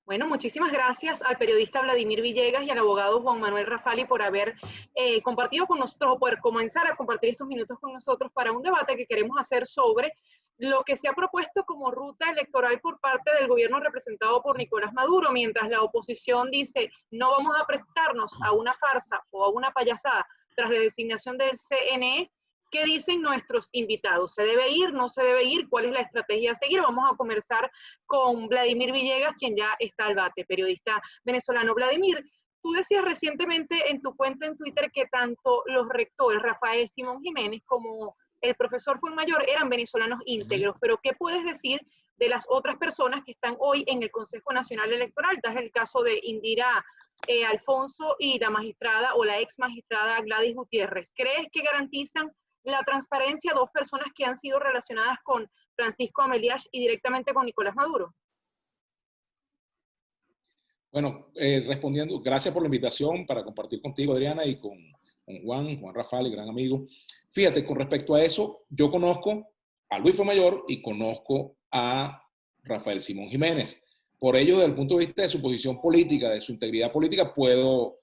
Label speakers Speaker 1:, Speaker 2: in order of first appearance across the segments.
Speaker 1: Bueno, muchísimas gracias al periodista Vladimir Villegas y al abogado Juan Manuel Rafali por haber compartido con nosotros, o poder comenzar a compartir estos minutos con nosotros para un debate que queremos hacer sobre lo que se ha propuesto como ruta electoral por parte del gobierno representado por Nicolás Maduro, mientras la oposición dice no vamos a prestarnos a una farsa o a una payasada tras la designación del CNE. ¿Qué dicen nuestros invitados? ¿Se debe ir? ¿No se debe ir? ¿Cuál es la estrategia a seguir? Vamos a conversar con Vladimir Villegas, quien ya está al bate, periodista venezolano. Vladimir, tú decías recientemente en tu cuenta en Twitter que tanto los rectores, Rafael Simón Jiménez, como el profesor Fuenmayor, eran venezolanos íntegros, pero ¿qué puedes decir de las otras personas que están hoy en el Consejo Nacional Electoral? Das el caso de Indira Alfonso y la magistrada o la ex magistrada Gladys Gutiérrez. ¿Crees que garantizan la transparencia dos personas que han sido relacionadas con Francisco Ameliach y directamente con Nicolás Maduro?
Speaker 2: Bueno, respondiendo, gracias por la invitación para compartir contigo, Adriana, y con Juan Rafael, gran amigo. Fíjate, con respecto a eso, yo conozco a Luis Fuenmayor y conozco a Rafael Simón Jiménez. Por ello, desde el punto de vista de su posición política, de su integridad política, puedo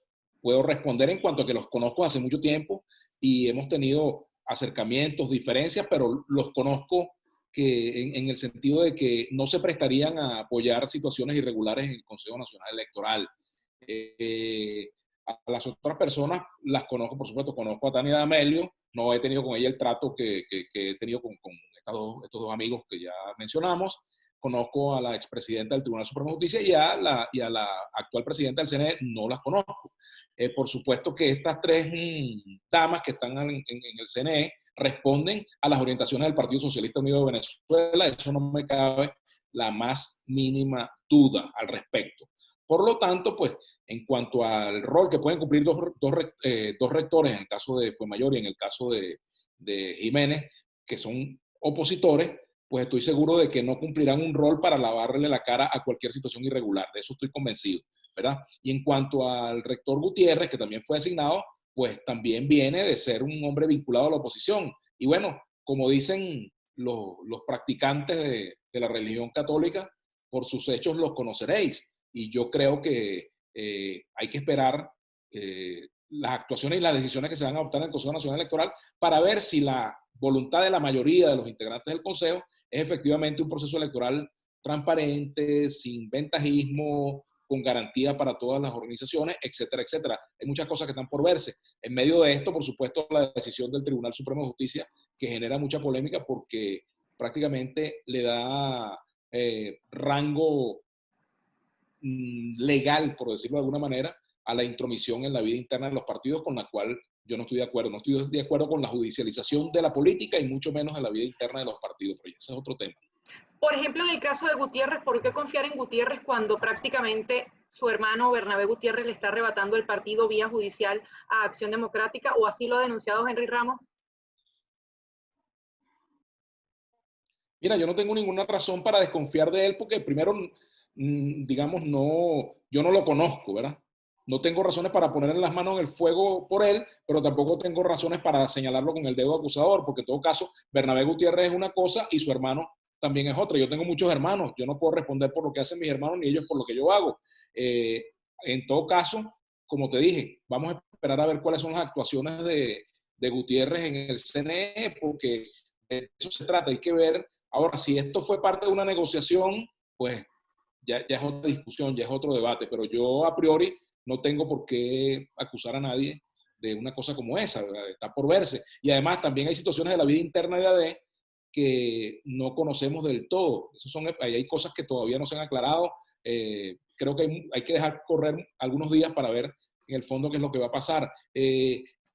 Speaker 2: responder en cuanto a que los conozco hace mucho tiempo y hemos tenido acercamientos, diferencias, pero los conozco que en el sentido de que no se prestarían a apoyar situaciones irregulares en el Consejo Nacional Electoral. A las otras personas las conozco, por supuesto, conozco a Tania D'Amelio, no he tenido con ella el trato que he tenido con estos dos amigos que ya mencionamos. Conozco a la expresidenta del Tribunal Supremo de Justicia y a la actual presidenta del CNE, no las conozco. Por supuesto que estas tres damas que están en el CNE responden a las orientaciones del Partido Socialista Unido de Venezuela, eso no me cabe la más mínima duda al respecto. Por lo tanto, pues, en cuanto al rol que pueden cumplir dos rectores, en el caso de Fuenmayor y en el caso de Jiménez, que son opositores, pues estoy seguro de que no cumplirán un rol para lavarle la cara a cualquier situación irregular. De eso estoy convencido, ¿verdad? Y en cuanto al rector Gutiérrez, que también fue asignado, pues también viene de ser un hombre vinculado a la oposición. Y bueno, como dicen los practicantes de la religión católica, por sus hechos los conoceréis. Y yo creo que hay que esperar las actuaciones y las decisiones que se van a adoptar en el Consejo Nacional Electoral para ver si la voluntad de la mayoría de los integrantes del Consejo es efectivamente un proceso electoral transparente, sin ventajismo, con garantía para todas las organizaciones, etcétera, etcétera. Hay muchas cosas que están por verse. En medio de esto, por supuesto, la decisión del Tribunal Supremo de Justicia, que genera mucha polémica porque prácticamente le da rango legal, por decirlo de alguna manera, a la intromisión en la vida interna de los partidos, con la cual yo no estoy de acuerdo. No estoy de acuerdo con la judicialización de la política y mucho menos de la vida interna de los partidos, pero ese es otro tema.
Speaker 1: Por ejemplo, en el caso de Gutiérrez, ¿por qué confiar en Gutiérrez cuando prácticamente su hermano Bernabé Gutiérrez le está arrebatando el partido vía judicial a Acción Democrática, o así lo ha denunciado Henry Ramos?
Speaker 2: Mira, yo no tengo ninguna razón para desconfiar de él porque primero, digamos, yo no lo conozco, ¿verdad? No tengo razones para ponerle las manos en el fuego por él, pero tampoco tengo razones para señalarlo con el dedo acusador, porque en todo caso, Bernabé Gutiérrez es una cosa y su hermano también es otra. Yo tengo muchos hermanos, yo no puedo responder por lo que hacen mis hermanos ni ellos por lo que yo hago. En todo caso, como te dije, vamos a esperar a ver cuáles son las actuaciones de Gutiérrez en el CNE, porque de eso se trata, hay que ver. Ahora, si esto fue parte de una negociación, pues ya es otra discusión, ya es otro debate, pero yo a priori no tengo por qué acusar a nadie de una cosa como esa, ¿verdad? Está por verse. Y además también hay situaciones de la vida interna de AD que no conocemos del todo. Hay cosas que todavía no se han aclarado. Creo que hay que dejar correr algunos días para ver en el fondo qué es lo que va a pasar.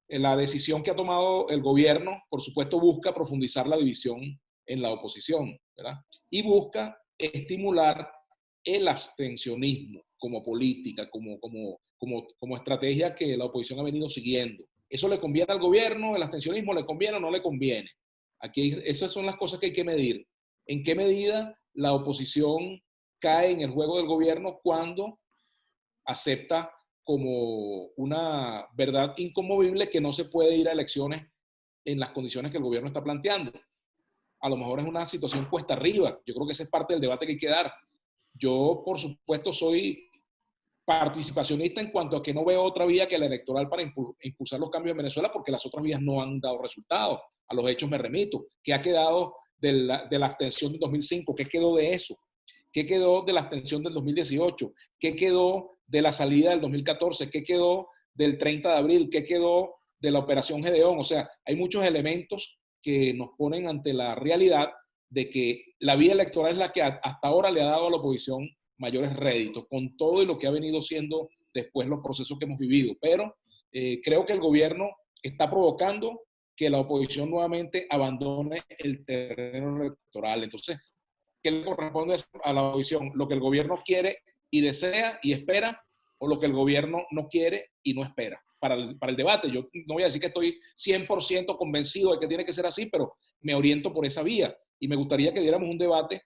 Speaker 2: La decisión que ha tomado el gobierno, por supuesto, busca profundizar la división en la oposición, ¿verdad? Y busca estimular el abstencionismo como política, como estrategia que la oposición ha venido siguiendo. ¿Eso le conviene al gobierno? ¿El abstencionismo le conviene o no le conviene? Aquí esas son las cosas que hay que medir. ¿En qué medida la oposición cae en el juego del gobierno cuando acepta como una verdad inconmovible que no se puede ir a elecciones en las condiciones que el gobierno está planteando? A lo mejor es una situación cuesta arriba. Yo creo que esa es parte del debate que hay que dar. yo por supuesto soy participacionista en cuanto a que no veo otra vía que la electoral para impulsar los cambios en Venezuela, porque las otras vías no han dado resultados. A los hechos me remito. ¿Qué ha quedado de la abstención del 2005? ¿Qué quedó de eso? ¿Qué quedó de la abstención del 2018? ¿Qué quedó de la salida del 2014? ¿Qué quedó del 30 de abril? ¿Qué quedó de la operación Gedeón? O sea, hay muchos elementos que nos ponen ante la realidad de que la vía electoral es la que hasta ahora le ha dado a la oposición mayores réditos, con todo y lo que ha venido siendo después los procesos que hemos vivido. Pero creo que el gobierno está provocando que la oposición nuevamente abandone el terreno electoral. Entonces, ¿qué le corresponde a la oposición? ¿Lo que el gobierno quiere y desea y espera, o lo que el gobierno no quiere y no espera? Para el debate, yo no voy a decir que estoy 100% convencido de que tiene que ser así, pero me oriento por esa vía. Y me gustaría que diéramos un debate,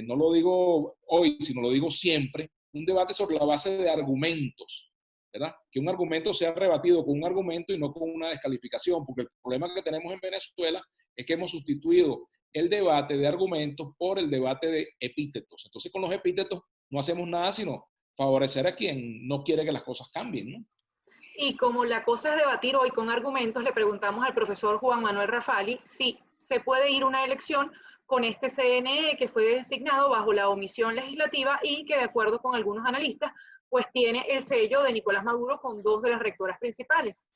Speaker 2: no lo digo hoy, sino lo digo siempre, un debate sobre la base de argumentos, ¿verdad? Que un argumento sea rebatido con un argumento y no con una descalificación, porque el problema que tenemos en Venezuela es que hemos sustituido el debate de argumentos por el debate de epítetos. Entonces, con los epítetos no hacemos nada sino favorecer a quien no quiere que las cosas cambien, ¿no?
Speaker 1: Y como la cosa es debatir hoy con argumentos, le preguntamos al profesor Juan Manuel Rafali si se puede ir a una elección con este CNE que fue designado bajo la omisión legislativa y que, de acuerdo con algunos analistas, pues tiene el sello de Nicolás Maduro con dos de las rectoras principales.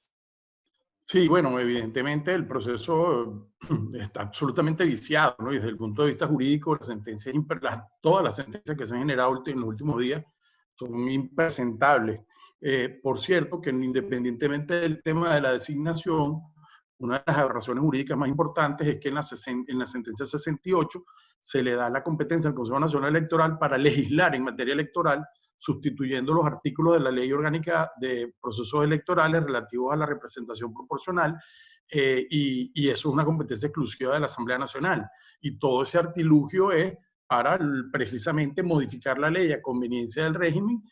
Speaker 3: Sí, bueno, evidentemente el proceso está absolutamente viciado, ¿no? Y desde el punto de vista jurídico, todas las sentencias que se han generado en los últimos días son impresentables. Por cierto, que independientemente del tema de la designación, una de las razones jurídicas más importantes es que en la sentencia 68 se le da la competencia al Consejo Nacional Electoral para legislar en materia electoral, sustituyendo los artículos de la Ley Orgánica de Procesos Electorales relativos a la representación proporcional, y eso es una competencia exclusiva de la Asamblea Nacional. Y todo ese artilugio es para precisamente modificar la ley a conveniencia del régimen,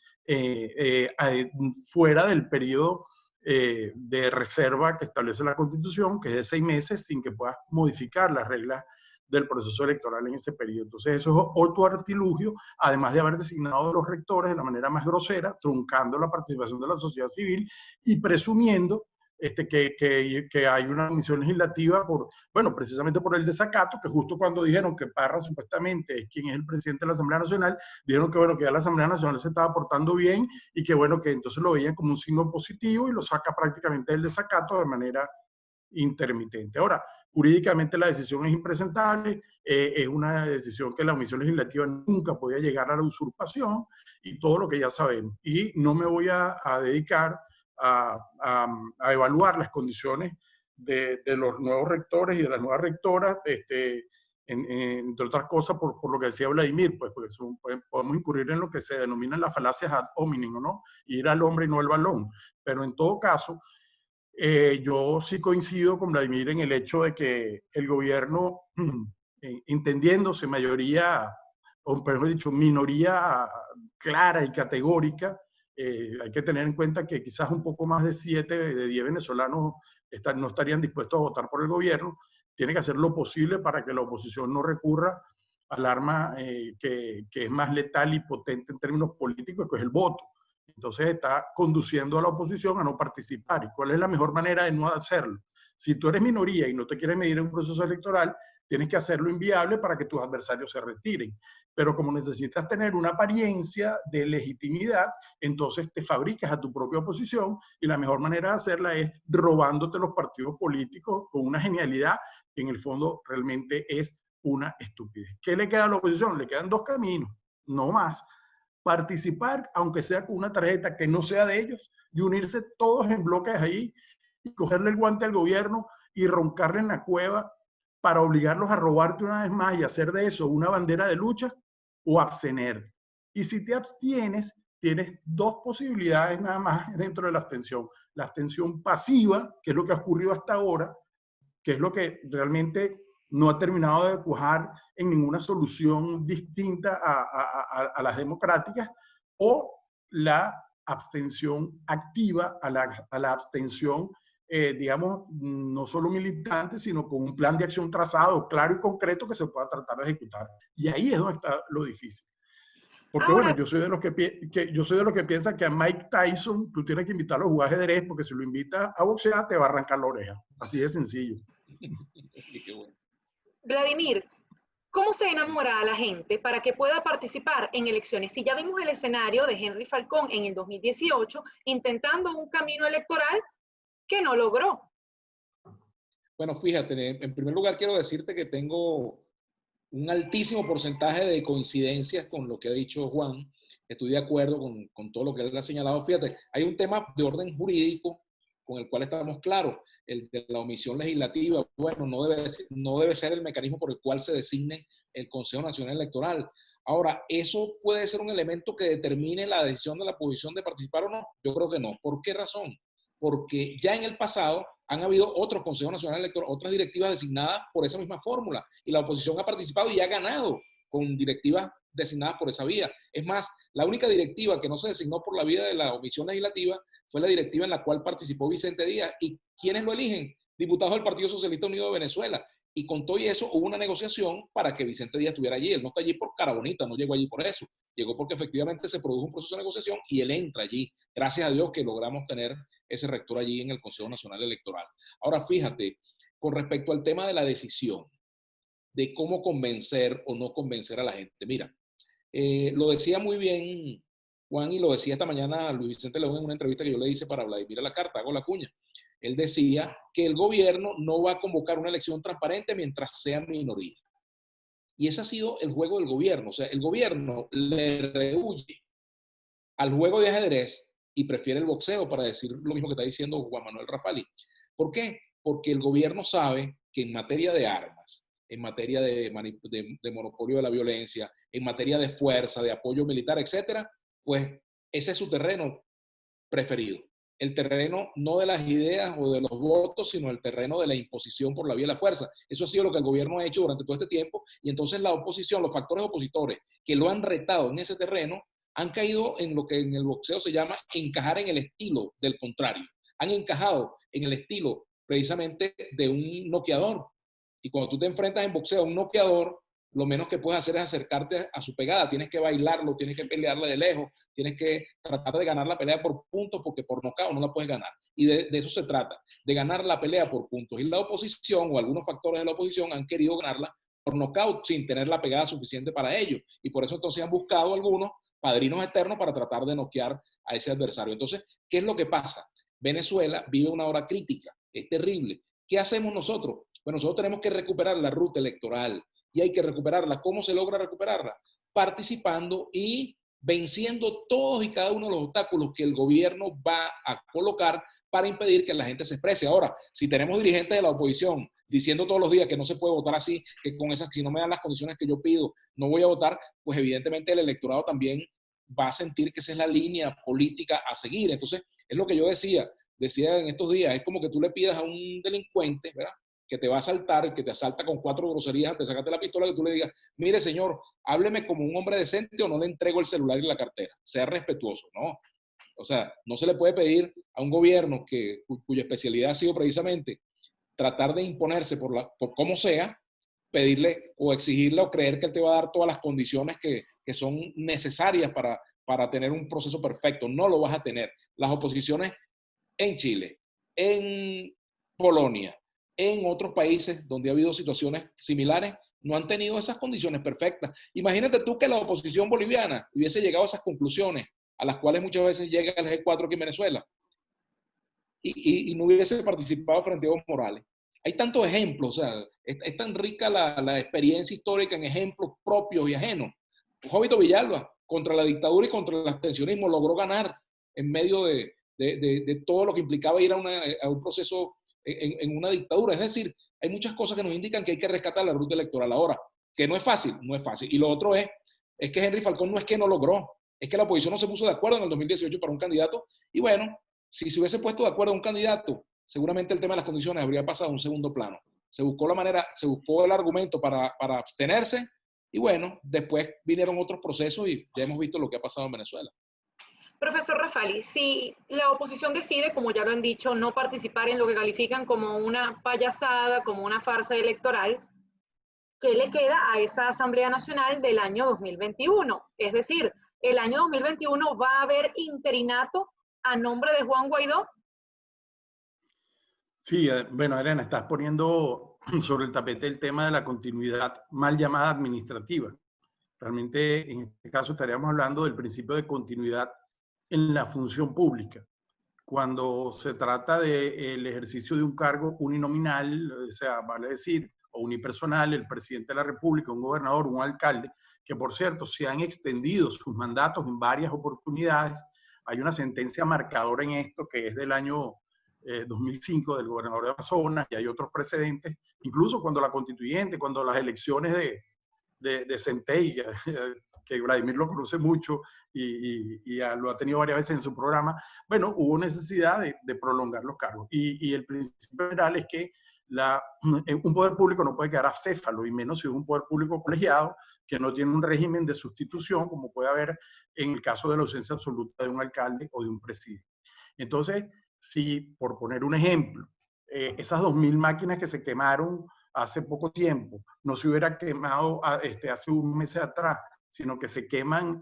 Speaker 3: fuera del periodo de reserva que establece la Constitución, que es de 6 meses, sin que puedas modificar las reglas del proceso electoral en ese periodo. Entonces, eso es otro artilugio, además de haber designado a los rectores de la manera más grosera, truncando la participación de la sociedad civil y presumiendo que hay una omisión legislativa bueno, precisamente por el desacato, que justo cuando dijeron que Parra supuestamente es quien es el presidente de la Asamblea Nacional, dijeron que bueno, que ya la Asamblea Nacional se estaba portando bien y que bueno, que entonces lo veían como un signo positivo y lo saca prácticamente del desacato de manera intermitente. Ahora, jurídicamente la decisión es impresentable, es una decisión que la omisión legislativa nunca podía llegar a la usurpación y todo lo que ya sabemos. Y no me voy a dedicar a evaluar las condiciones de los nuevos rectores y de las nuevas rectoras, entre otras cosas por lo que decía Vladimir, pues porque podemos incurrir en lo que se denominan las falacias ad hominem, ¿no? Ir al hombre y no al balón. Pero en todo caso, yo sí coincido con Vladimir en el hecho de que el gobierno, entendiéndose mayoría, o mejor dicho, minoría clara y categórica, hay que tener en cuenta que quizás un poco más de 7 de 10 venezolanos no estarían dispuestos a votar por el gobierno. Tiene que hacer lo posible para que la oposición no recurra al arma que es más letal y potente en términos políticos, que es el voto. Entonces está conduciendo a la oposición a no participar. ¿Y cuál es la mejor manera de no hacerlo? Si tú eres minoría y no te quieres medir en un proceso electoral, tienes que hacerlo inviable para que tus adversarios se retiren. Pero como necesitas tener una apariencia de legitimidad, entonces te fabricas a tu propia oposición y la mejor manera de hacerla es robándote los partidos políticos con una genialidad que en el fondo realmente es una estupidez. ¿Qué le queda a la oposición? Le quedan 2 caminos, no más. Participar, aunque sea con una tarjeta que no sea de ellos, y unirse todos en bloques ahí y cogerle el guante al gobierno y roncarle en la cueva para obligarlos a robarte una vez más y hacer de eso una bandera de lucha, o abstener. Y si te abstienes, tienes 2 posibilidades nada más dentro de la abstención. La abstención pasiva, que es lo que ha ocurrido hasta ahora, que es lo que realmente no ha terminado de cuajar en ninguna solución distinta a las democráticas, o la abstención activa, a la abstención, digamos, no solo militante, sino con un plan de acción trazado, claro y concreto que se pueda tratar de ejecutar. Y ahí es donde está lo difícil. Porque
Speaker 1: Ahora,
Speaker 3: bueno, yo soy de los yo soy de los que piensa que a Mike Tyson tú tienes que invitarlo a jugar ajedrez, porque si lo invitas a boxear te va a arrancar la oreja. Así de sencillo.
Speaker 2: Qué bueno.
Speaker 1: Vladimir, ¿cómo se enamora a la gente para que pueda participar en elecciones? Si ya vimos el escenario de Henry Falcón en el 2018 intentando un camino electoral que no logró.
Speaker 2: Bueno, fíjate, en primer lugar quiero decirte que tengo un altísimo porcentaje de coincidencias con lo que ha dicho Juan. Estoy de acuerdo con todo lo que él ha señalado. Fíjate, hay un tema de orden jurídico con el cual estamos claros. El de la omisión legislativa, bueno, no debe ser el mecanismo por el cual se designe el Consejo Nacional Electoral. Ahora, ¿eso puede ser un elemento que determine la decisión de la oposición de participar o no? Yo creo que no. ¿Por qué razón? Porque ya en el pasado han habido otros consejos nacionales electorales, otras directivas designadas por esa misma fórmula, y la oposición ha participado y ha ganado con directivas designadas por esa vía. Es más, la única directiva que no se designó por la vía de la omisión legislativa fue la directiva en la cual participó Vicente Díaz. ¿Y quiénes lo eligen? Diputados del Partido Socialista Unido de Venezuela. Y con todo y eso hubo una negociación para que Vicente Díaz estuviera allí. Él no está allí por cara bonita, no llegó allí por eso. Llegó porque efectivamente se produjo un proceso de negociación y él entra allí. Gracias a Dios que logramos tener ese rector allí en el Consejo Nacional Electoral. Ahora, fíjate, con respecto al tema de la decisión, de cómo convencer o no convencer a la gente. Mira, lo decía muy bien Juan y lo decía esta mañana Luis Vicente León en una entrevista que yo le hice para Vladimir a la Carta, hago la cuña. Él decía que el gobierno no va a convocar una elección transparente mientras sea minoría. Y ese ha sido el juego del gobierno. O sea, el gobierno le rehuye al juego de ajedrez y prefiere el boxeo, para decir lo mismo que está diciendo Juan Manuel Rafali. ¿Por qué? Porque el gobierno sabe que en materia de armas, en materia de monopolio de la violencia, en materia de fuerza, de apoyo militar, etcétera, pues ese es su terreno preferido. El terreno no de las ideas o de los votos, sino el terreno de la imposición por la vía de la fuerza. Eso ha sido lo que el gobierno ha hecho durante todo este tiempo, y entonces la oposición, los factores opositores que lo han retado en ese terreno, han caído en lo que en el boxeo se llama encajar en el estilo del contrario. Han encajado en el estilo precisamente de un noqueador. Y cuando tú te enfrentas en boxeo a un noqueador, lo menos que puedes hacer es acercarte a su pegada. Tienes que bailarlo, tienes que pelearle de lejos, tienes que tratar de ganar la pelea por puntos, porque por nocaut no la puedes ganar. Y de eso se trata, de ganar la pelea por puntos. Y la oposición, o algunos factores de la oposición, han querido ganarla por nocaut sin tener la pegada suficiente para ello. Y por eso entonces han buscado algunos padrinos externos para tratar de noquear a ese adversario. Entonces, ¿qué es lo que pasa? Venezuela vive una hora crítica, es terrible. ¿Qué hacemos nosotros? Pues nosotros tenemos que recuperar la ruta electoral, y hay que recuperarla. ¿Cómo se logra recuperarla? Participando y venciendo todos y cada uno de los obstáculos que el gobierno va a colocar para impedir que la gente se exprese. Ahora, si tenemos dirigentes de la oposición diciendo todos los días que no se puede votar así, que con esas, si no me dan las condiciones que yo pido, no voy a votar, pues evidentemente el electorado también va a sentir que esa es la línea política a seguir. Entonces, es lo que yo decía en estos días, es como que tú le pidas a un delincuente, ¿verdad?, que te va a asaltar, que te asalta con 4 groserías antes de sacarte la pistola, que tú le digas, mire señor, hábleme como un hombre decente o no le entrego el celular y la cartera. Sea respetuoso, ¿no? O sea, no se le puede pedir a un gobierno cuya especialidad ha sido precisamente tratar de imponerse por como sea, pedirle o exigirle o creer que él te va a dar todas las condiciones que son necesarias para tener un proceso perfecto. No lo vas a tener. Las oposiciones en Chile, en Polonia, en otros países donde ha habido situaciones similares, no han tenido esas condiciones perfectas. Imagínate tú que la oposición boliviana hubiese llegado a esas conclusiones a las cuales muchas veces llega el G4 aquí en Venezuela y no hubiese participado frente a Evo Morales. Hay tantos ejemplos, o sea, es tan rica la experiencia histórica en ejemplos propios y ajenos. Jovito Villalba, contra la dictadura y contra el abstencionismo, logró ganar en medio de todo lo que implicaba ir a un proceso en una dictadura. Es decir, hay muchas cosas que nos indican que hay que rescatar la ruta electoral. Ahora, que no es fácil, no es fácil. Y lo otro es que Henry Falcón no es que no logró, es que la oposición no se puso de acuerdo en el 2018 para un candidato, y bueno, si se hubiese puesto de acuerdo un candidato, seguramente el tema de las condiciones habría pasado a un segundo plano. Se buscó la manera, se buscó el argumento para abstenerse, y bueno, después vinieron otros procesos y ya hemos visto lo que ha pasado en Venezuela.
Speaker 1: Profesor Rafali, si la oposición decide, como ya lo han dicho, no participar en lo que califican como una payasada, como una farsa electoral, ¿qué le queda a esa Asamblea Nacional del año 2021? Es decir, el año 2021 va a haber interinato a nombre de Juan Guaidó.
Speaker 3: Sí, bueno, Elena, estás poniendo sobre el tapete el tema de la continuidad mal llamada administrativa. Realmente, en este caso, estaríamos hablando del principio de continuidad en la función pública. Cuando se trata del ejercicio de un cargo uninominal, o sea, vale decir, o unipersonal, el presidente de la República, un gobernador, un alcalde, que por cierto se han extendido sus mandatos en varias oportunidades. Hay una sentencia marcadora en esto que es del año 2005 del gobernador de Amazonas, y hay otros precedentes, incluso cuando la constituyente, cuando las elecciones de Centey, que Vladimir lo conoce mucho y lo ha tenido varias veces en su programa, bueno, hubo necesidad de prolongar los cargos. Y el principio general es que un poder público no puede quedar acéfalo, y menos si es un poder público colegiado que no tiene un régimen de sustitución, como puede haber en el caso de la ausencia absoluta de un alcalde o de un presidente. Entonces, si, por poner un ejemplo, esas 2.000 máquinas que se quemaron hace poco tiempo no se hubiera quemado hace un mes atrás, sino que se queman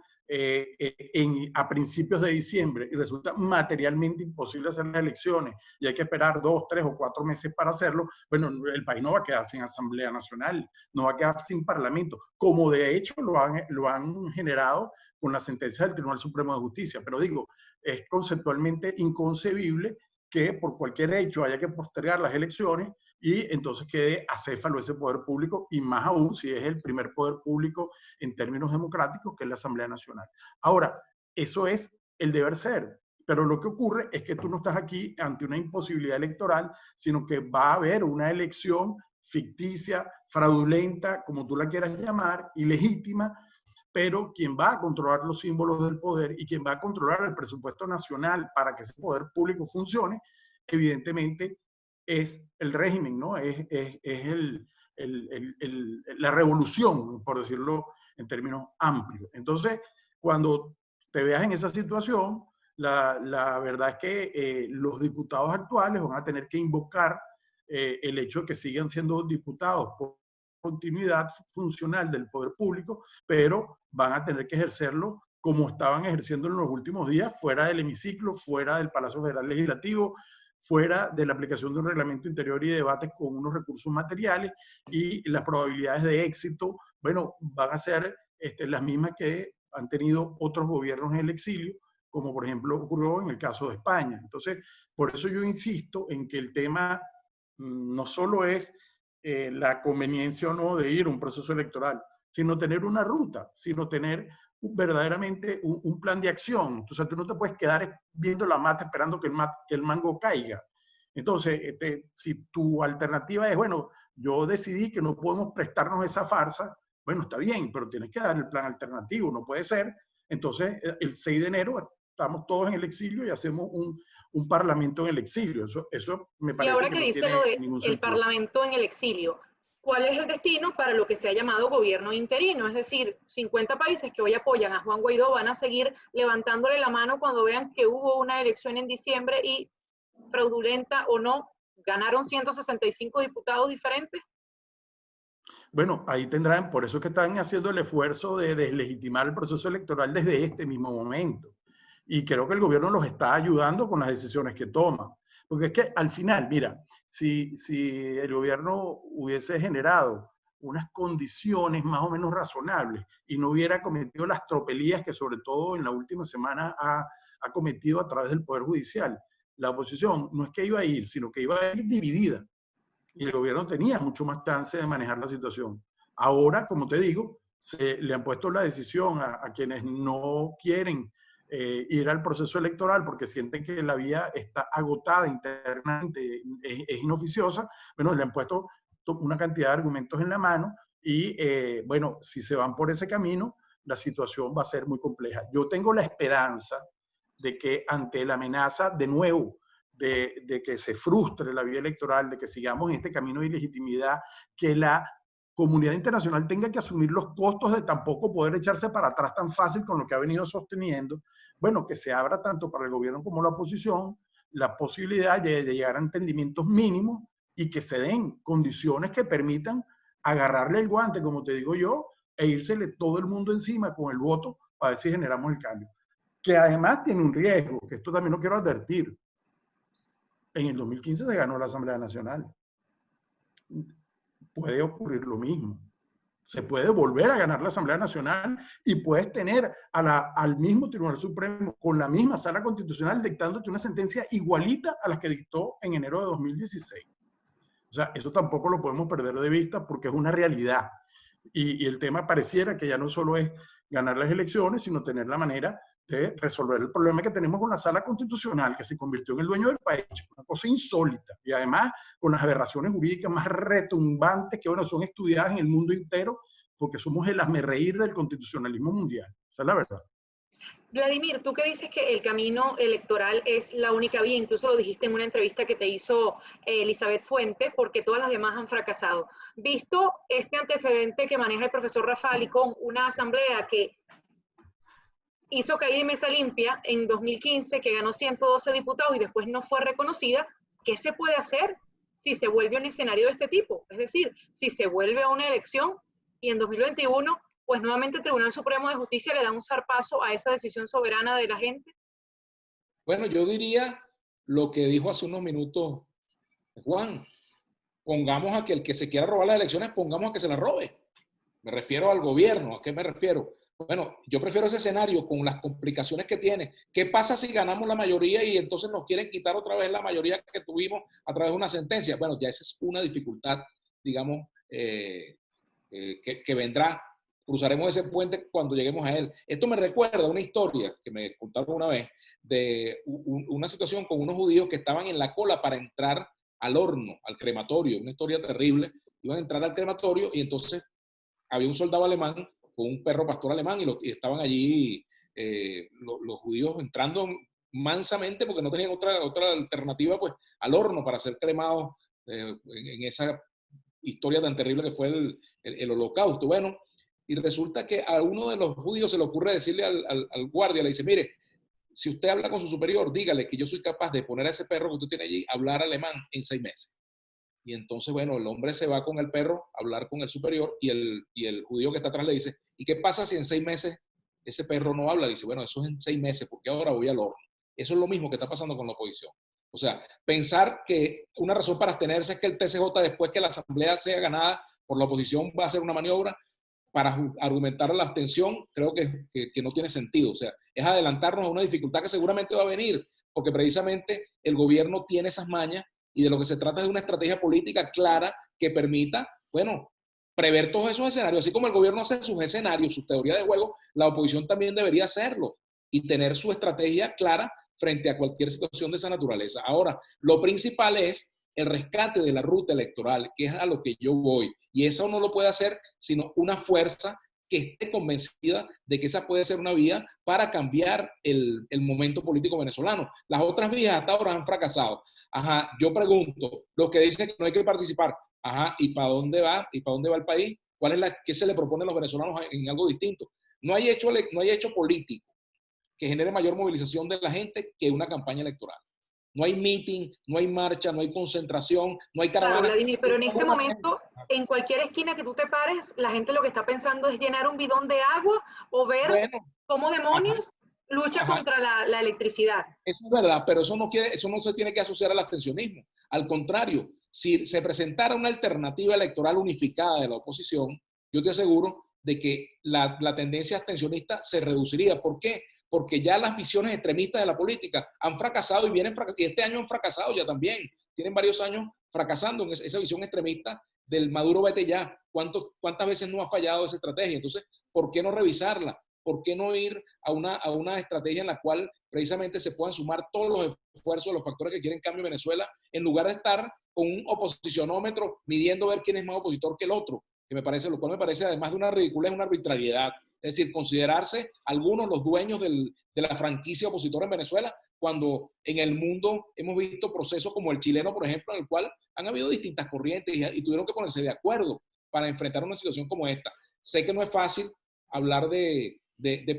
Speaker 3: a principios de diciembre y resulta materialmente imposible hacer las elecciones y hay que esperar 2, 3 o 4 meses para hacerlo, bueno, el país no va a quedar sin Asamblea Nacional, no va a quedar sin Parlamento, como de hecho lo han generado con la sentencia del Tribunal Supremo de Justicia. Pero digo, es conceptualmente inconcebible que por cualquier hecho haya que postergar las elecciones y entonces quede acéfalo ese poder público, y más aún si es el primer poder público en términos democráticos, que es la Asamblea Nacional. Ahora, eso es el deber ser, pero lo que ocurre es que tú no estás aquí ante una imposibilidad electoral, sino que va a haber una elección ficticia, fraudulenta, como tú la quieras llamar, ilegítima, pero quien va a controlar los símbolos del poder y quien va a controlar el presupuesto nacional para que ese poder público funcione, evidentemente es el régimen, ¿no? Es la revolución, por decirlo en términos amplios. Entonces, cuando te veas en esa situación, la verdad es que los diputados actuales van a tener que invocar el hecho de que sigan siendo diputados por continuidad funcional del poder público, pero van a tener que ejercerlo como estaban ejerciendo en los últimos días, fuera del hemiciclo, fuera del Palacio Federal Legislativo, fuera de la aplicación de un reglamento interior y debates con unos recursos materiales, y las probabilidades de éxito, bueno, van a ser las mismas que han tenido otros gobiernos en el exilio, como por ejemplo ocurrió en el caso de España. Entonces, por eso yo insisto en que el tema no solo es la conveniencia o no de ir a un proceso electoral, sino tener una ruta, sino tener verdaderamente un plan de acción. Entonces, tú no te puedes quedar viendo la mata esperando que el mango caiga. Entonces, si tu alternativa es, bueno, yo decidí que no podemos prestarnos esa farsa, bueno, está bien, pero tienes que dar el plan alternativo, no puede ser. Entonces, el 6 de enero estamos todos en el exilio y hacemos un parlamento en el exilio. Eso me parece
Speaker 1: y ahora que
Speaker 3: no
Speaker 1: dice
Speaker 3: tiene
Speaker 1: lo de
Speaker 3: ningún
Speaker 1: el
Speaker 3: sentido.
Speaker 1: parlamento en el exilio, ¿cuál es el destino para lo que se ha llamado gobierno interino? Es decir, 50 países que hoy apoyan a Juan Guaidó van a seguir levantándole la mano cuando vean que hubo una elección en diciembre y, fraudulenta o no, ganaron 165 diputados diferentes.
Speaker 3: Bueno, ahí tendrán, por eso es que están haciendo el esfuerzo de deslegitimar el proceso electoral desde este mismo momento. Y creo que el gobierno los está ayudando con las decisiones que toma. Porque es que al final, mira, si el gobierno hubiese generado unas condiciones más o menos razonables y no hubiera cometido las tropelías que sobre todo en la última semana ha cometido a través del Poder Judicial, la oposición no es que iba a ir, sino que iba a ir dividida. Y el gobierno tenía mucho más chance de manejar la situación. Ahora, como te digo, se le han puesto la decisión a quienes no quieren ir al proceso electoral porque sienten que la vía está agotada internamente, es inoficiosa. Bueno, le han puesto una cantidad de argumentos en la mano y, bueno, si se van por ese camino, la situación va a ser muy compleja. Yo tengo la esperanza de que ante la amenaza, de nuevo, de que se frustre la vía electoral, de que sigamos en este camino de ilegitimidad, que la comunidad internacional tenga que asumir los costos de tampoco poder echarse para atrás tan fácil con lo que ha venido sosteniendo, bueno, que se abra tanto para el gobierno como la oposición la posibilidad de llegar a entendimientos mínimos y que se den condiciones que permitan agarrarle el guante, como te digo yo, e írsele todo el mundo encima con el voto para ver si generamos el cambio. Que además tiene un riesgo, que esto también lo quiero advertir. En el 2015 se ganó la Asamblea Nacional. Puede ocurrir lo mismo. Se puede volver a ganar la Asamblea Nacional y puedes tener al mismo Tribunal Supremo con la misma Sala Constitucional dictándote una sentencia igualita a la que dictó en enero de 2016. O sea, eso tampoco lo podemos perder de vista porque es una realidad. Y el tema pareciera que ya no solo es ganar las elecciones, sino tener la manera de resolver el problema que tenemos con la Sala Constitucional, que se convirtió en el dueño del país, una cosa insólita, y además con las aberraciones jurídicas más retumbantes que, bueno, son estudiadas en el mundo entero, porque somos el hazmerreír del constitucionalismo mundial. Esa es la verdad.
Speaker 1: Vladimir, tú que dices que el camino electoral es la única vía, incluso lo dijiste en una entrevista que te hizo Elizabeth Fuentes, porque todas las demás han fracasado. Visto este antecedente que maneja el profesor Rafali con una asamblea que hizo caída y mesa limpia en 2015, que ganó 112 diputados y después no fue reconocida, ¿qué se puede hacer si se vuelve un escenario de este tipo? Es decir, si se vuelve a una elección y en 2021, pues nuevamente el Tribunal Supremo de Justicia le da un zarpazo a esa decisión soberana de la gente.
Speaker 2: Bueno, yo diría lo que dijo hace unos minutos Juan. Pongamos a que el que se quiera robar las elecciones, pongamos a que se las robe. Me refiero al gobierno. ¿A qué me refiero? Bueno, yo prefiero ese escenario con las complicaciones que tiene. ¿Qué pasa si ganamos la mayoría y entonces nos quieren quitar otra vez la mayoría que tuvimos a través de una sentencia? Bueno, ya esa es una dificultad, digamos, que vendrá. Cruzaremos ese puente cuando lleguemos a él. Esto me recuerda una historia que me contaron una vez de una situación con unos judíos que estaban en la cola para entrar al horno, al crematorio. Una historia terrible. Iban a entrar al crematorio y entonces había un soldado alemán con un perro pastor alemán y estaban allí los judíos entrando mansamente porque no tenían otra alternativa pues al horno para ser cremados en esa historia tan terrible que fue el holocausto. Bueno, y resulta que a uno de los judíos se le ocurre decirle al guardia, le dice, mire, si usted habla con su superior, dígale que yo soy capaz de poner a ese perro que usted tiene allí a hablar alemán en 6 meses. Y entonces, bueno, el hombre se va con el perro a hablar con el superior y el judío que está atrás le dice, ¿y qué pasa si en 6 meses ese perro no habla? Dice, bueno, eso es en 6 meses porque ahora voy al horno. Eso es lo mismo que está pasando con la oposición. O sea, pensar que una razón para abstenerse es que el TCJ, después que la asamblea sea ganada por la oposición, va a hacer una maniobra para argumentar la abstención, creo que no tiene sentido. O sea, es adelantarnos a una dificultad que seguramente va a venir, porque precisamente el gobierno tiene esas mañas y de lo que se trata es de una estrategia política clara que permita, bueno, prever todos esos escenarios. Así como el gobierno hace sus escenarios, sus teorías de juego, la oposición también debería hacerlo y tener su estrategia clara frente a cualquier situación de esa naturaleza. Ahora, lo principal es el rescate de la ruta electoral, que es a lo que yo voy. Y eso no lo puede hacer sino una fuerza que esté convencida de que esa puede ser una vía para cambiar el momento político venezolano. Las otras vías hasta ahora han fracasado. Ajá, yo pregunto, los que dicen que no hay que participar, ajá, ¿y para dónde va? ¿Y para dónde va el país? ¿Qué se le propone a los venezolanos en algo distinto? No hay hecho político que genere mayor movilización de la gente que una campaña electoral. No hay meeting, no hay marcha, no hay concentración, no hay caravana.
Speaker 1: Claro, Vladimir, pero en este momento, en cualquier esquina que tú te pares, la gente lo que está pensando es llenar un bidón de agua o ver cómo demonios lucha contra la electricidad.
Speaker 2: Eso es verdad, pero eso no se tiene que asociar al abstencionismo. Al contrario, si se presentara una alternativa electoral unificada de la oposición, yo te aseguro de que la tendencia abstencionista se reduciría. ¿Por qué? Porque ya las visiones extremistas de la política han fracasado y este año han fracasado ya también. Tienen varios años fracasando en esa visión extremista del Maduro vete ya. ¿Cuántas veces no ha fallado esa estrategia? Entonces, ¿por qué no revisarla? ¿Por qué no ir a una estrategia en la cual precisamente se puedan sumar todos los esfuerzos de los factores que quieren cambio en Venezuela, en lugar de estar con un oposicionómetro midiendo ver quién es más opositor que el otro? Lo cual me parece, además de una ridiculez, una arbitrariedad. Es decir, considerarse algunos los dueños de la franquicia opositora en Venezuela, cuando en el mundo hemos visto procesos como el chileno, por ejemplo, en el cual han habido distintas corrientes y tuvieron que ponerse de acuerdo para enfrentar una situación como esta. Sé que no es fácil hablar de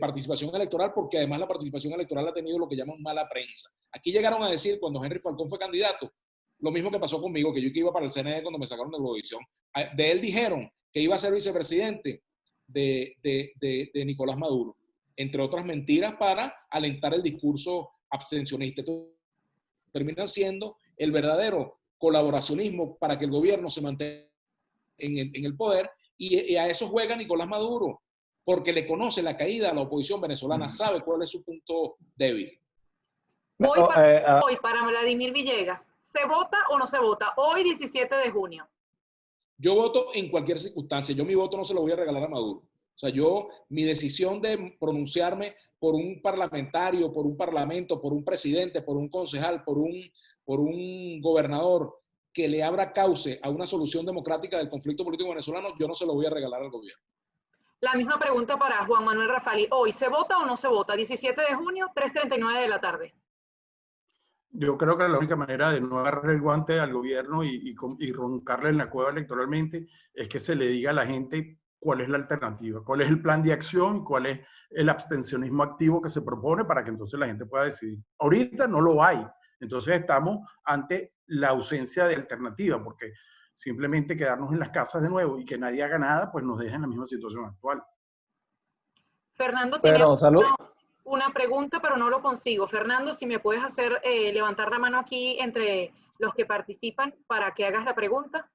Speaker 2: participación electoral, porque además la participación electoral ha tenido lo que llaman mala prensa. Aquí llegaron a decir, cuando Henry Falcón fue candidato, lo mismo que pasó conmigo, que yo que iba para el CNE cuando me sacaron de Globovisión. De él dijeron que iba a ser vicepresidente de Nicolás Maduro, entre otras mentiras para alentar el discurso abstencionista. Entonces, terminan siendo el verdadero colaboracionismo para que el gobierno se mantenga en el poder, y a eso juega Nicolás Maduro, porque le conoce la caída a la oposición venezolana, sabe cuál es su punto débil.
Speaker 1: Hoy para Vladimir Villegas, ¿se vota o no se vota? Hoy, 17 de junio.
Speaker 2: Yo voto en cualquier circunstancia. Yo mi voto no se lo voy a regalar a Maduro. O sea, mi decisión de pronunciarme por un parlamentario, por un parlamento, por un presidente, por un concejal, por un gobernador que le abra cauce a una solución democrática del conflicto político venezolano, yo no se lo voy a regalar al gobierno.
Speaker 1: La misma pregunta para Juan Manuel Rafali. Hoy, ¿se vota o no se vota? 17 de junio, 3:39 de la tarde.
Speaker 3: Yo creo que la única manera de no agarrar el guante al gobierno y roncarle en la cueva electoralmente es que se le diga a la gente cuál es la alternativa, cuál es el plan de acción, cuál es el abstencionismo activo que se propone para que entonces la gente pueda decidir. Ahorita no lo hay. Entonces estamos ante la ausencia de alternativa, porque simplemente quedarnos en las casas de nuevo y que nadie haga nada, pues nos deja en la misma situación actual.
Speaker 1: Fernando tiene una pregunta, pero no lo consigo. Fernando, si me puedes hacer levantar la mano aquí entre los que participan para que hagas la pregunta.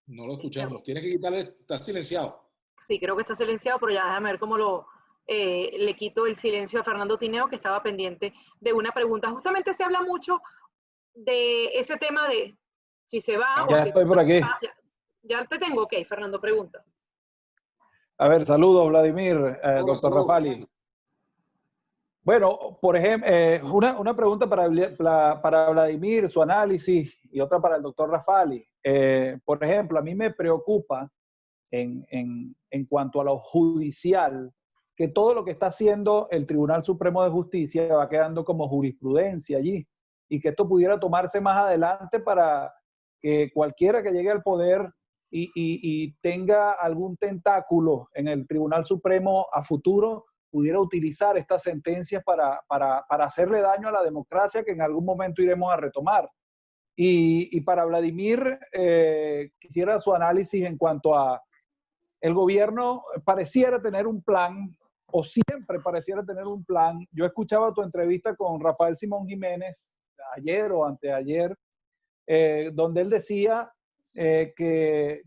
Speaker 2: No lo escuchamos. Tienes que quitarle, está silenciado.
Speaker 1: Sí, creo que está silenciado, pero ya déjame ver cómo le quito el silencio a Fernando Tineo, que estaba pendiente de una pregunta. Justamente se habla mucho de ese tema de si se va
Speaker 4: ya
Speaker 1: o si
Speaker 4: estoy por aquí.
Speaker 1: Ya te tengo. Ok, Fernando, pregunta.
Speaker 4: A ver, saludos, Vladimir, doctor
Speaker 2: saludos,
Speaker 4: Rafali.
Speaker 2: Fernando.
Speaker 4: Bueno, por ejemplo, una pregunta para Vladimir, su análisis, y otra para el doctor Rafali. Por ejemplo, a mí me preocupa en cuanto a lo judicial, que todo lo que está haciendo el Tribunal Supremo de Justicia va quedando como jurisprudencia allí, y que esto pudiera tomarse más adelante para que cualquiera que llegue al poder y tenga algún tentáculo en el Tribunal Supremo a futuro pudiera utilizar estas sentencias para hacerle daño a la democracia que en algún momento iremos a retomar. Y para Vladimir, quisiera su análisis en cuanto a el gobierno pareciera tener un plan, o siempre pareciera tener un plan. Yo escuchaba tu entrevista con Rafael Simón Jiménez ayer o anteayer, donde él decía que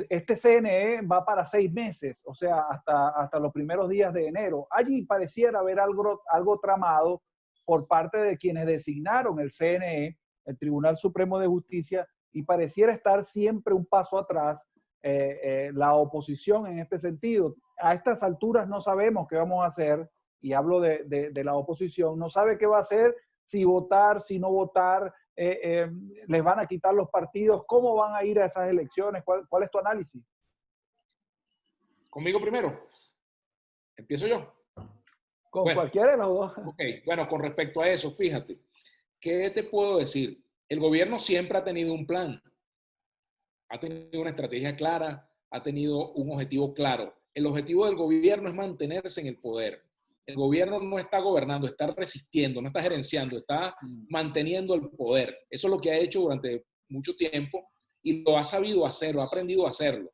Speaker 4: este CNE va para 6 meses, o sea, hasta los primeros días de enero. Allí pareciera haber algo tramado por parte de quienes designaron el CNE, el Tribunal Supremo de Justicia, y pareciera estar siempre un paso atrás la oposición en este sentido. A estas alturas no sabemos qué vamos a hacer, y hablo de la oposición, no sabe qué va a hacer, si votar, si no votar, les van a quitar los partidos, ¿cómo van a ir a esas elecciones? ¿Cuál es tu análisis?
Speaker 2: ¿Conmigo primero? ¿Empiezo yo?
Speaker 4: Con cualquiera de los dos.
Speaker 2: Ok, bueno, con respecto a eso, fíjate, ¿qué te puedo decir? El gobierno siempre ha tenido un plan, ha tenido una estrategia clara, ha tenido un objetivo claro. El objetivo del gobierno es mantenerse en el poder. El gobierno no está gobernando, está resistiendo, no está gerenciando, está manteniendo el poder. Eso es lo que ha hecho durante mucho tiempo y lo ha sabido hacer, lo ha aprendido a hacerlo,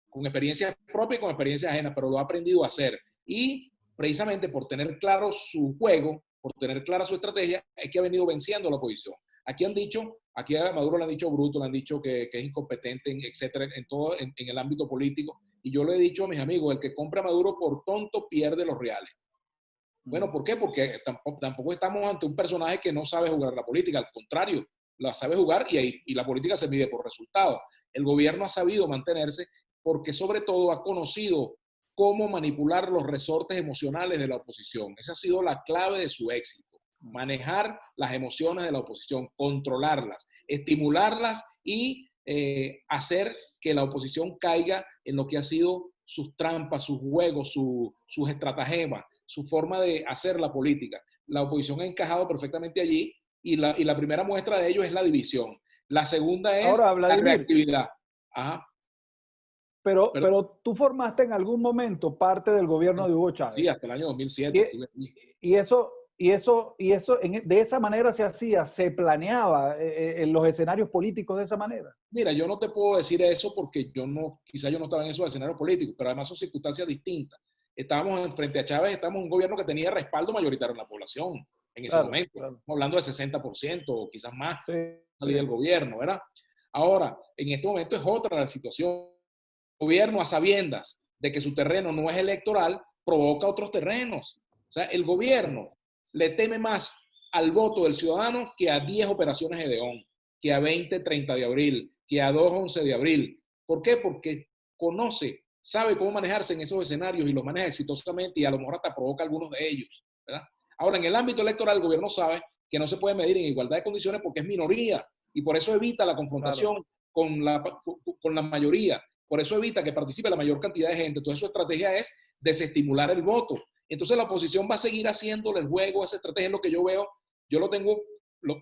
Speaker 2: con experiencias propias y con experiencias ajenas, pero lo ha aprendido a hacer. Y precisamente por tener claro su juego, por tener clara su estrategia, es que ha venido venciendo a la oposición. Aquí a Maduro le han dicho bruto, le han dicho que es incompetente, etcétera, en el ámbito político. Y yo le he dicho a mis amigos, el que compra a Maduro por tonto pierde los reales. Bueno, ¿por qué? Porque tampoco estamos ante un personaje que no sabe jugar la política, al contrario, la sabe jugar y la política se mide por resultados. El gobierno ha sabido mantenerse porque sobre todo ha conocido cómo manipular los resortes emocionales de la oposición. Esa ha sido la clave de su éxito. Manejar las emociones de la oposición, controlarlas, estimularlas y hacer que la oposición caiga en lo que ha sido sus trampas, sus juegos, sus estratagemas, su forma de hacer la política. La oposición ha encajado perfectamente allí y la primera muestra de ello es la división. La segunda es
Speaker 4: ahora, Vladimir,
Speaker 2: la reactividad. Ajá.
Speaker 4: Pero tú formaste en algún momento parte del gobierno de Hugo Chávez.
Speaker 2: Sí, hasta el año 2007.
Speaker 4: Y eso, de esa manera se hacía, se planeaba en los escenarios políticos de esa manera.
Speaker 2: Mira, yo no te puedo decir eso porque quizás yo no estaba en esos escenarios políticos, pero además son circunstancias distintas. Estábamos frente a Chávez, estábamos en un gobierno que tenía respaldo mayoritario en la población en ese momento. Claro. Estamos hablando de 60% o quizás más salir del gobierno, ¿verdad? Ahora, en este momento es otra la situación. El gobierno, a sabiendas de que su terreno no es electoral, provoca otros terrenos. O sea, el gobierno le teme más al voto del ciudadano que a 10 operaciones Gedeón, que a 20, 30 de abril, que a 2, 11 de abril. ¿Por qué? Porque sabe cómo manejarse en esos escenarios y los maneja exitosamente y a lo mejor hasta provoca algunos de ellos, ¿verdad? Ahora, en el ámbito electoral, el gobierno sabe que no se puede medir en igualdad de condiciones porque es minoría y por eso evita la confrontación con la mayoría. Por eso evita que participe la mayor cantidad de gente. Entonces, su estrategia es desestimular el voto. Entonces, la oposición va a seguir haciéndole el juego, esa estrategia es lo que yo veo. Yo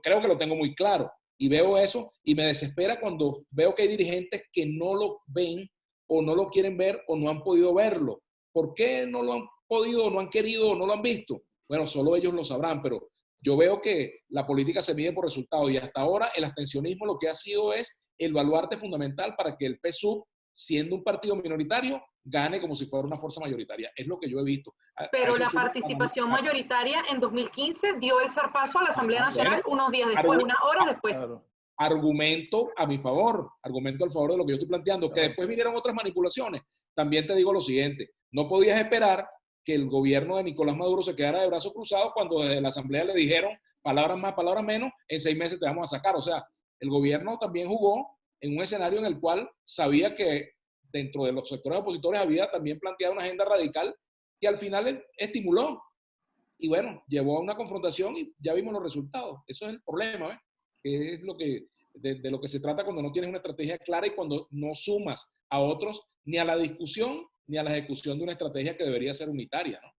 Speaker 2: creo que lo tengo muy claro. Y veo eso y me desespera cuando veo que hay dirigentes que no lo ven o no lo quieren ver o no han podido verlo. ¿Por qué no lo han podido, no han querido o no lo han visto? Bueno, solo ellos lo sabrán, pero yo veo que la política se mide por resultados y hasta ahora el abstencionismo lo que ha sido es el baluarte fundamental para que el PSUV, siendo un partido minoritario, gane como si fuera una fuerza mayoritaria. Es lo que yo he visto.
Speaker 1: Pero la participación mayoritaria en 2015 dio el zarpazo a la Asamblea Nacional unos días después, unas horas después.
Speaker 2: Claro. Argumento a mi favor, argumento al favor de lo que yo estoy planteando, que después vinieron otras manipulaciones. También te digo lo siguiente, no podías esperar que el gobierno de Nicolás Maduro se quedara de brazos cruzados cuando desde la Asamblea le dijeron palabras más, palabras menos, en 6 meses te vamos a sacar. O sea, el gobierno también jugó en un escenario en el cual sabía que dentro de los sectores opositores había también planteado una agenda radical que al final estimuló. Y bueno, llevó a una confrontación y ya vimos los resultados. Eso es el problema, ¿ves? Que es de lo que se trata cuando no tienes una estrategia clara y cuando no sumas a otros ni a la discusión ni a la ejecución de una estrategia que debería ser unitaria, ¿no?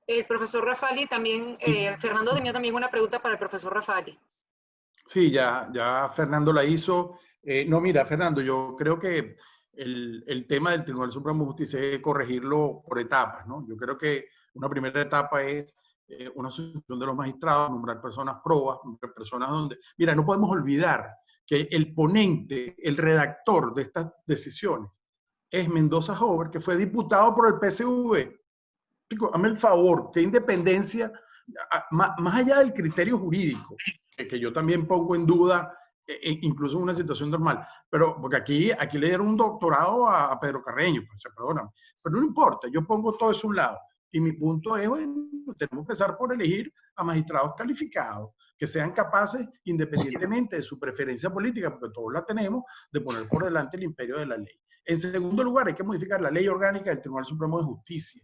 Speaker 1: El profesor Rafali también, Fernando tenía también una pregunta para el profesor Rafali.
Speaker 3: Sí, ya Fernando la hizo. No, mira, Fernando, yo creo que el tema del Tribunal Supremo de Justicia hay que corregirlo por etapas, ¿no? Yo creo que una primera etapa es una asunción de los magistrados, nombrar personas probas, personas donde... Mira, no podemos olvidar que el ponente, el redactor de estas decisiones es Mendoza Hover, que fue diputado por el PSV. Chico, hazme el favor, qué independencia, más allá del criterio jurídico, que yo también pongo en duda, incluso en una situación normal, pero porque aquí le dieron un doctorado a Pedro Carreño, pues, perdóname, pero no importa, yo pongo todo eso a un lado. Y mi punto es, bueno, tenemos que empezar por elegir a magistrados calificados, que sean capaces, independientemente de su preferencia política, porque todos la tenemos, de poner por delante el imperio de la ley. En segundo lugar, hay que modificar la ley orgánica del Tribunal Supremo de Justicia,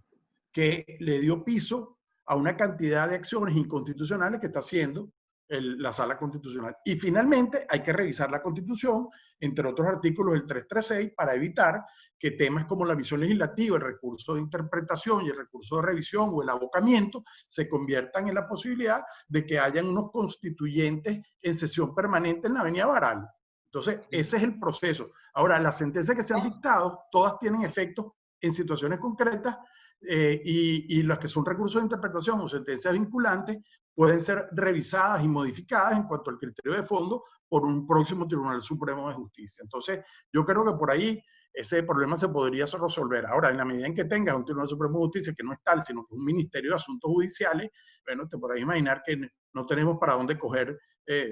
Speaker 3: que le dio piso a una cantidad de acciones inconstitucionales que está haciendo la Sala Constitucional. Y finalmente hay que revisar la Constitución, entre otros artículos del 336, para evitar que temas como la visión legislativa, el recurso de interpretación y el recurso de revisión o el abocamiento se conviertan en la posibilidad de que hayan unos constituyentes en sesión permanente en la Avenida Baral. Entonces, ese es el proceso. Ahora, las sentencias que se han dictado, todas tienen efectos en situaciones concretas y las que son recursos de interpretación o sentencias vinculantes pueden ser revisadas y modificadas en cuanto al criterio de fondo por un próximo Tribunal Supremo de Justicia. Entonces, yo creo que por ahí ese problema se podría resolver. Ahora, en la medida en que tengas un Tribunal Supremo de Justicia que no es tal, sino que es un Ministerio de Asuntos Judiciales, bueno, te podrás imaginar que no tenemos para dónde coger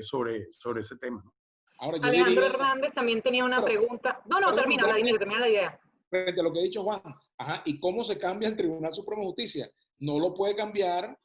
Speaker 3: sobre ese tema, ¿no?
Speaker 1: Ahora, Alejandro Hernández también tenía una pregunta. No, termina, Vladimir, termina la idea.
Speaker 2: Frente a lo que ha dicho Juan, ¿y cómo se cambia el Tribunal Supremo de Justicia? No lo puede cambiar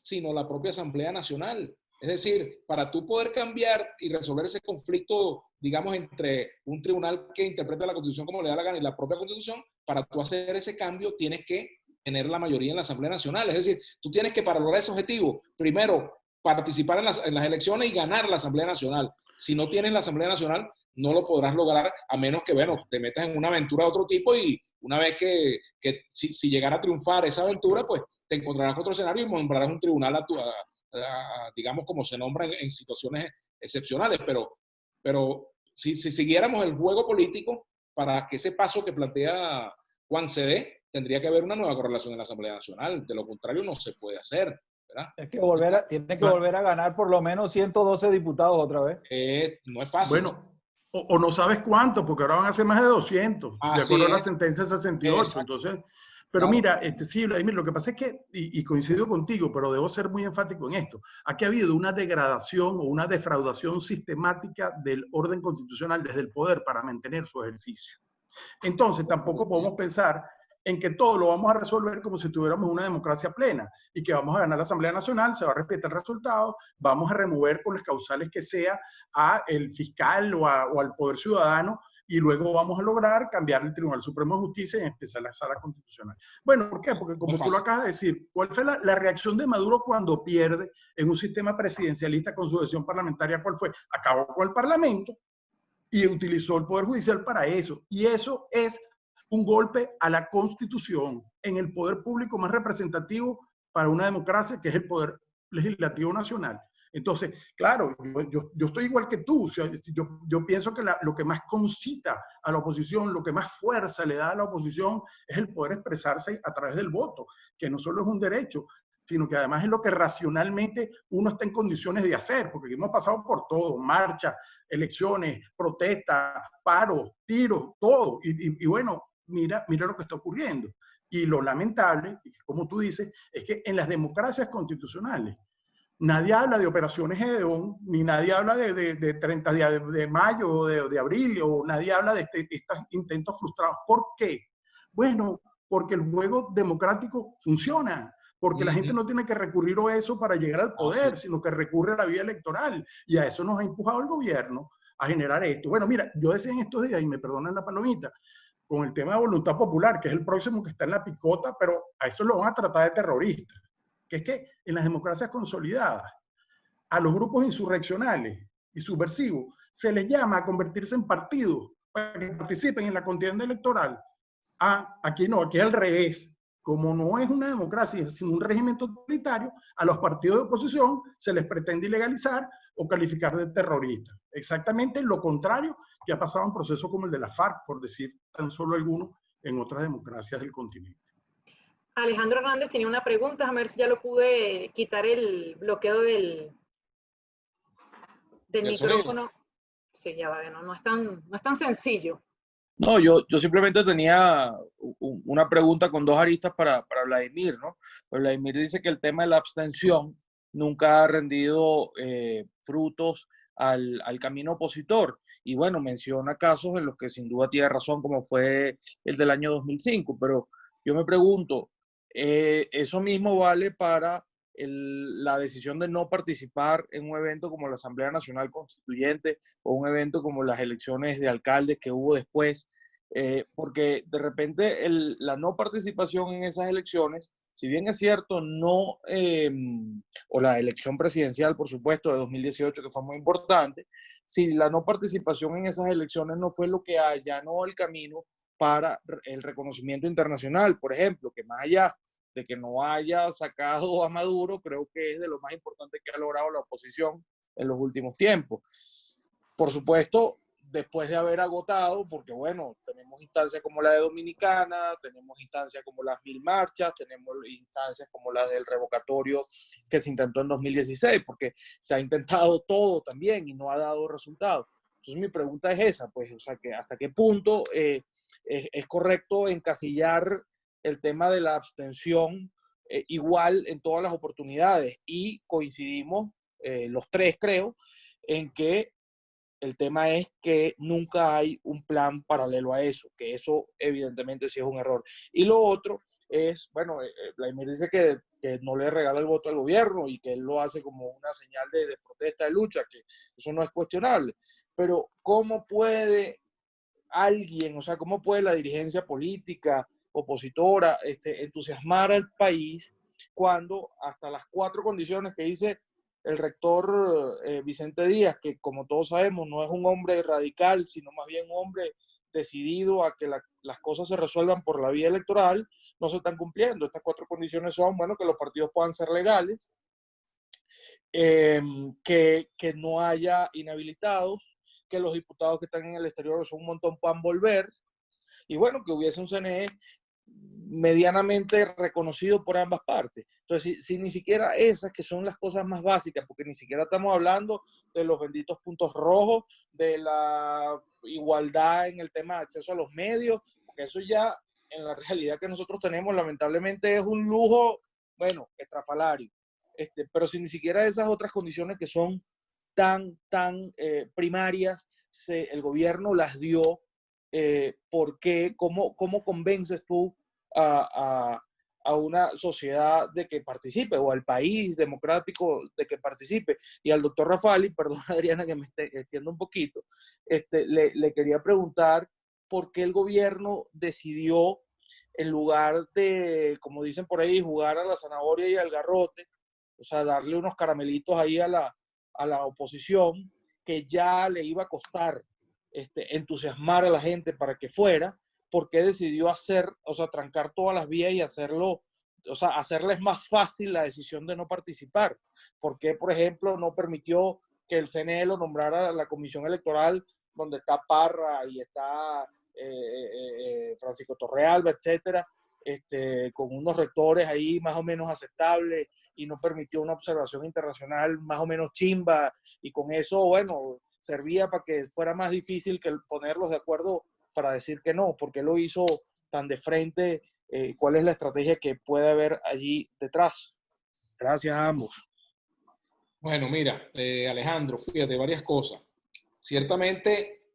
Speaker 2: sino la propia Asamblea Nacional. Es decir, para tú poder cambiar y resolver ese conflicto, digamos, entre un tribunal que interpreta la Constitución como le da la gana y la propia Constitución, para tú hacer ese cambio tienes que tener la mayoría en la Asamblea Nacional. Es decir, tú tienes que, para lograr ese objetivo, primero, participar en las elecciones y ganar la Asamblea Nacional. Si no tienes la Asamblea Nacional, no lo podrás lograr a menos que, bueno, te metas en una aventura de otro tipo y una vez que si llegara a triunfar esa aventura, pues te encontrarás con otro escenario y nombrarás un tribunal digamos, como se nombra en situaciones excepcionales. Pero si siguiéramos el juego político, para que ese paso que plantea Juan se dé, tendría que haber una nueva correlación en la Asamblea Nacional. De lo contrario, no se puede hacer, ¿verdad?
Speaker 4: Tiene que volver a ganar por lo menos 112 diputados otra vez.
Speaker 2: No es fácil.
Speaker 3: Bueno, o no sabes cuánto, porque ahora van a ser más de 200, de acuerdo a la sentencia 68.
Speaker 2: Exacto.
Speaker 3: Entonces, pero
Speaker 2: Claro.
Speaker 3: mira, sí, Vladimir, lo que pasa es que, y coincido contigo, pero debo ser muy enfático en esto, aquí ha habido una degradación o una defraudación sistemática del orden constitucional desde el poder para mantener su ejercicio. Entonces, tampoco podemos pensar en que todo lo vamos a resolver como si tuviéramos una democracia plena y que vamos a ganar la Asamblea Nacional, se va a respetar el resultado, vamos a remover con las causales que sea a el fiscal o al Poder Ciudadano y luego vamos a lograr cambiar el Tribunal Supremo de Justicia y empezar la Sala Constitucional. Bueno, ¿por qué? Porque como tú lo acabas de decir, ¿cuál fue la reacción de Maduro cuando pierde en un sistema presidencialista con sucesión parlamentaria? ¿Cuál fue? Acabó con el Parlamento y utilizó el Poder Judicial para eso. Y eso es un golpe a la Constitución en el poder público más representativo para una democracia, que es el Poder Legislativo Nacional. Entonces, claro, yo estoy igual que tú. O sea, yo pienso que lo que más concita a la oposición, lo que más fuerza le da a la oposición es el poder expresarse a través del voto, que no solo es un derecho, sino que además es lo que racionalmente uno está en condiciones de hacer, porque hemos pasado por todo, marcha, elecciones, protestas, paros, tiros, todo. Y bueno, mira lo que está ocurriendo. Y lo lamentable, como tú dices, es que en las democracias constitucionales nadie habla de operaciones Gedeón, ni nadie habla de 30 de mayo o de abril, o nadie habla de estos intentos frustrados. ¿Por qué? Bueno, porque el juego democrático funciona, porque la gente no tiene que recurrir a eso para llegar al poder, sino que recurre a la vía electoral, y a eso nos ha empujado el gobierno a generar esto. Bueno, mira, yo decía en estos días, y me perdonan la palomita, con el tema de voluntad popular, que es el próximo que está en la picota, pero a eso lo van a tratar de terrorista, que es que en las democracias consolidadas, a los grupos insurreccionales y subversivos se les llama a convertirse en partidos para que participen en la contienda electoral. Aquí no, aquí es al revés. Como no es una democracia, sino un régimen totalitario, a los partidos de oposición se les pretende ilegalizar o calificar de terroristas. Exactamente lo contrario que ha pasado en procesos como el de la FARC, por decir tan solo algunos, en otras democracias del continente.
Speaker 1: Alejandro Hernández tenía una pregunta, a ver si ya lo pude quitar el bloqueo del micrófono. Sí, ya va, no es tan sencillo.
Speaker 5: No, yo simplemente tenía una pregunta con dos aristas para Vladimir, ¿no? Pues Vladimir dice que el tema de la abstención nunca ha rendido frutos al camino opositor. Y bueno, menciona casos en los que sin duda tiene razón, como fue el del año 2005. Pero yo me pregunto, ¿eso mismo vale para la decisión de no participar en un evento como la Asamblea Nacional Constituyente o un evento como las elecciones de alcaldes que hubo después? Porque de repente la no participación en esas elecciones, si bien es cierto, o la elección presidencial, por supuesto, de 2018, que fue muy importante, si la no participación en esas elecciones no fue lo que allanó el camino para el reconocimiento internacional, por ejemplo, que más allá de que no haya sacado a Maduro, creo que es de lo más importante que ha logrado la oposición en los últimos tiempos. Por supuesto, después de haber agotado, porque bueno, tenemos instancias como la de Dominicana, tenemos instancias como las 1000 marchas, tenemos instancias como la del revocatorio que se intentó en 2016, porque se ha intentado todo también y no ha dado resultados. Entonces mi pregunta es esa, pues, o sea, que hasta qué punto es correcto encasillar el tema de la abstención igual en todas las oportunidades, y coincidimos los tres, creo, en que el tema es que nunca hay un plan paralelo a eso, que eso evidentemente sí es un error. Y lo otro es, bueno, Vladimir dice que no le regala el voto al gobierno y que él lo hace como una señal de protesta, de lucha, que eso no es cuestionable. Pero ¿cómo puede alguien, o sea, cómo puede la dirigencia política opositora entusiasmar al país cuando hasta las 4 condiciones que dice el rector Vicente Díaz, que como todos sabemos no es un hombre radical, sino más bien un hombre decidido a que las cosas se resuelvan por la vía electoral, no se están cumpliendo? Estas 4 condiciones son, bueno, que los partidos puedan ser legales, que no haya inhabilitados, que los diputados que están en el exterior, son un montón, puedan volver, y bueno, que hubiese un CNE medianamente reconocido por ambas partes. Entonces, si ni siquiera esas, que son las cosas más básicas, porque ni siquiera estamos hablando de los benditos puntos rojos, de la igualdad en el tema de acceso a los medios, porque eso ya en la realidad que nosotros tenemos, lamentablemente es un lujo, bueno, estrafalario. Pero si ni siquiera esas otras condiciones que son tan primarias, el gobierno las dio, ¿por qué? ¿Cómo convences tú a una sociedad de que participe, o al país democrático de que participe? Y al doctor Rafali, perdón Adriana que me extiendo un poquito, le quería preguntar por qué el gobierno decidió, en lugar de, como dicen por ahí, jugar a la zanahoria y al garrote, o sea, darle unos caramelitos ahí a la oposición, que ya le iba a costar entusiasmar a la gente para que fuera, ¿por qué decidió trancar todas las vías y hacerlo, hacerles más fácil la decisión de no participar? ¿Por qué, por ejemplo, no permitió que el CNE lo nombrara la comisión electoral, donde está Parra y está Francisco Torrealba, etcétera, con unos rectores ahí más o menos aceptables, y no permitió una observación internacional más o menos chimba, y con eso, bueno, servía para que fuera más difícil que ponerlos de acuerdo para decir que no? ¿Por qué lo hizo tan de frente? ¿Cuál es la estrategia que puede haber allí detrás? Gracias a ambos.
Speaker 2: Bueno, mira, Alejandro, fíjate, varias cosas. Ciertamente,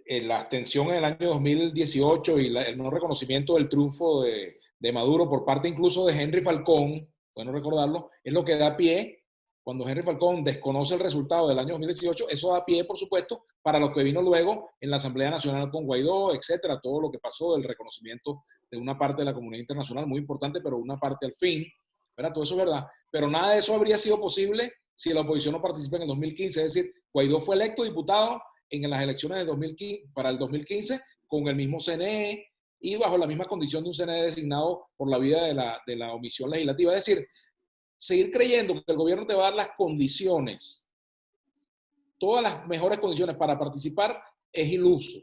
Speaker 2: la abstención en el año 2018 y el no reconocimiento del triunfo de Maduro por parte incluso de Henry Falcón, bueno recordarlo, es lo que da pie, cuando Henry Falcón desconoce el resultado del año 2018, eso da pie, por supuesto, para lo que vino luego en la Asamblea Nacional con Guaidó, etcétera, todo lo que pasó del reconocimiento de una parte de la comunidad internacional, muy importante, pero una parte al fin, ¿verdad? Todo eso es verdad. Pero nada de eso habría sido posible si la oposición no participa en el 2015, es decir, Guaidó fue electo diputado en las elecciones de 2015, para el 2015 con el mismo CNE y bajo la misma condición de un CNE designado por la vía de la omisión legislativa. Es decir, seguir creyendo que el gobierno te va a dar las condiciones, todas las mejores condiciones para participar, es iluso.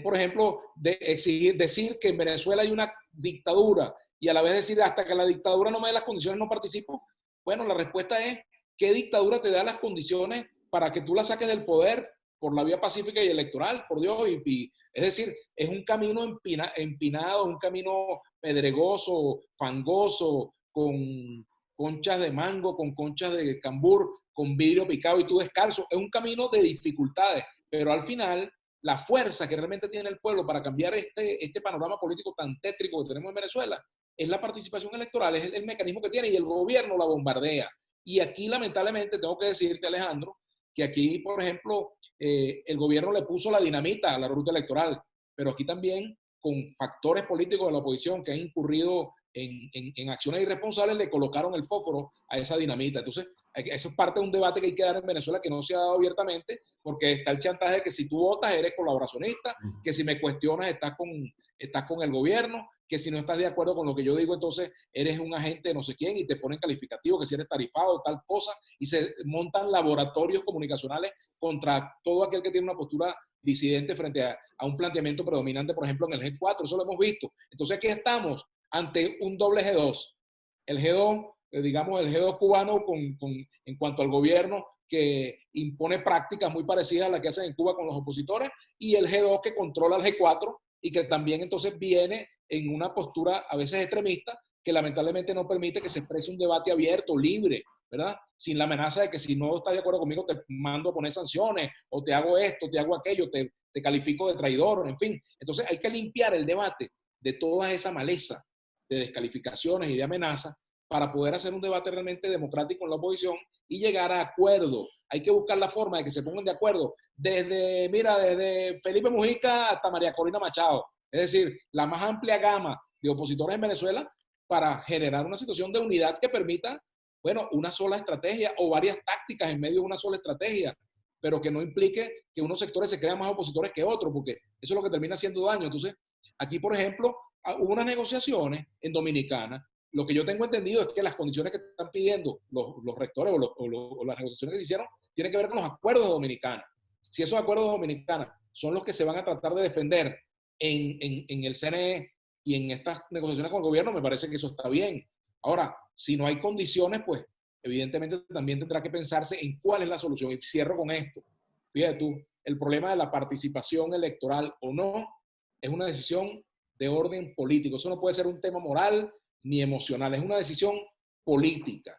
Speaker 2: Por ejemplo, decir que en Venezuela hay una dictadura y a la vez decir hasta que la dictadura no me dé las condiciones no participo. Bueno, la respuesta es, ¿qué dictadura te da las condiciones para que tú la saques del poder por la vía pacífica y electoral? Por Dios, es decir, es un camino empinado, un camino pedregoso, fangoso, con conchas de mango, con conchas de cambur, con vidrio picado y tú descalzo. Es un camino de dificultades, pero al final la fuerza que realmente tiene el pueblo para cambiar este panorama político tan tétrico que tenemos en Venezuela es la participación electoral, es el mecanismo que tiene, y el gobierno la bombardea. Y aquí lamentablemente tengo que decirte, Alejandro, que aquí, por ejemplo, el gobierno le puso la dinamita a la ruta electoral, pero aquí también con factores políticos de la oposición que han incurrido en acciones irresponsables, le colocaron el fósforo a esa dinamita. Entonces, eso es parte de un debate que hay que dar en Venezuela que no se ha dado abiertamente, porque está el chantaje de que si tú votas eres colaboracionista, que si me cuestionas estás con el gobierno, que si no estás de acuerdo con lo que yo digo, entonces eres un agente de no sé quién y te ponen calificativo, que si eres tarifado, tal cosa, y se montan laboratorios comunicacionales contra todo aquel que tiene una postura disidente frente a un planteamiento predominante, por ejemplo, en el G4, eso lo hemos visto. Entonces aquí estamos ante un doble G2. El G2, digamos, el G2 cubano en cuanto al gobierno, que impone prácticas muy parecidas a las que hacen en Cuba con los opositores, y el G2 que controla el G4 y que también entonces viene en una postura a veces extremista que lamentablemente no permite que se exprese un debate abierto, libre, ¿verdad? Sin la amenaza de que si no estás de acuerdo conmigo te mando a poner sanciones, o te hago esto, te hago aquello, te califico de traidor, en fin. Entonces hay que limpiar el debate de toda esa maleza de descalificaciones y de amenazas para poder hacer un debate realmente democrático en la oposición y llegar a acuerdo. Hay que buscar la forma de que se pongan de acuerdo desde Felipe Mujica hasta María Corina Machado. Es decir, la más amplia gama de opositores en Venezuela para generar una situación de unidad que permita, bueno, una sola estrategia o varias tácticas en medio de una sola estrategia, pero que no implique que unos sectores se crean más opositores que otros, porque eso es lo que termina haciendo daño. Entonces, aquí, por ejemplo, hubo unas negociaciones en Dominicana. Lo que yo tengo entendido es que las condiciones que están pidiendo los rectores o las negociaciones que se hicieron tienen que ver con los acuerdos de Dominicana. Si esos acuerdos de Dominicana son los que se van a tratar de defender en el CNE y en estas negociaciones con el gobierno, me parece que eso está bien. Ahora, si no hay condiciones, pues evidentemente también tendrá que pensarse en cuál es la solución. Y cierro con esto. Fíjate tú, el problema de la participación electoral o no es una decisión de orden político. Eso no puede ser un tema moral ni emocional, es una decisión política.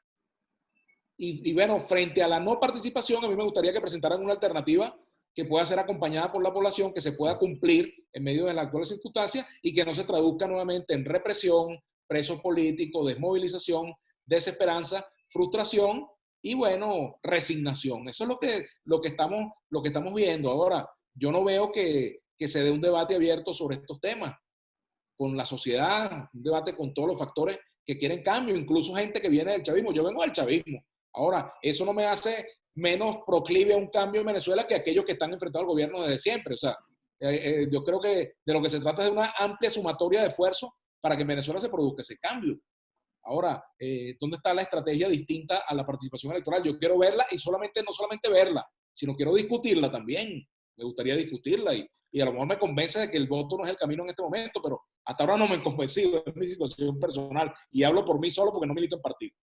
Speaker 2: Y bueno, frente a la no participación, a mí me gustaría que presentaran una alternativa que pueda ser acompañada por la población, que se pueda cumplir en medio de las actuales circunstancias y que no se traduzca nuevamente en represión, presos políticos, desmovilización, desesperanza, frustración y, bueno, resignación. Eso es lo que estamos viendo. Ahora, yo no veo que se dé un debate abierto sobre estos temas con la sociedad, un debate con todos los factores que quieren cambio, incluso gente que viene del chavismo. Yo vengo del chavismo. Ahora, eso no me hace menos proclive a un cambio en Venezuela que aquellos que están enfrentados al gobierno desde siempre. O sea, yo creo que de lo que se trata es de una amplia sumatoria de esfuerzos para que en Venezuela se produzca ese cambio. Ahora, ¿dónde está la estrategia distinta a la participación electoral? Yo quiero verla y no solamente verla, sino quiero discutirla también. Me gustaría discutirla y a lo mejor me convence de que el voto no es el camino en este momento, pero hasta ahora no me he convencido, es mi situación personal y hablo por mí solo porque no milito en partido.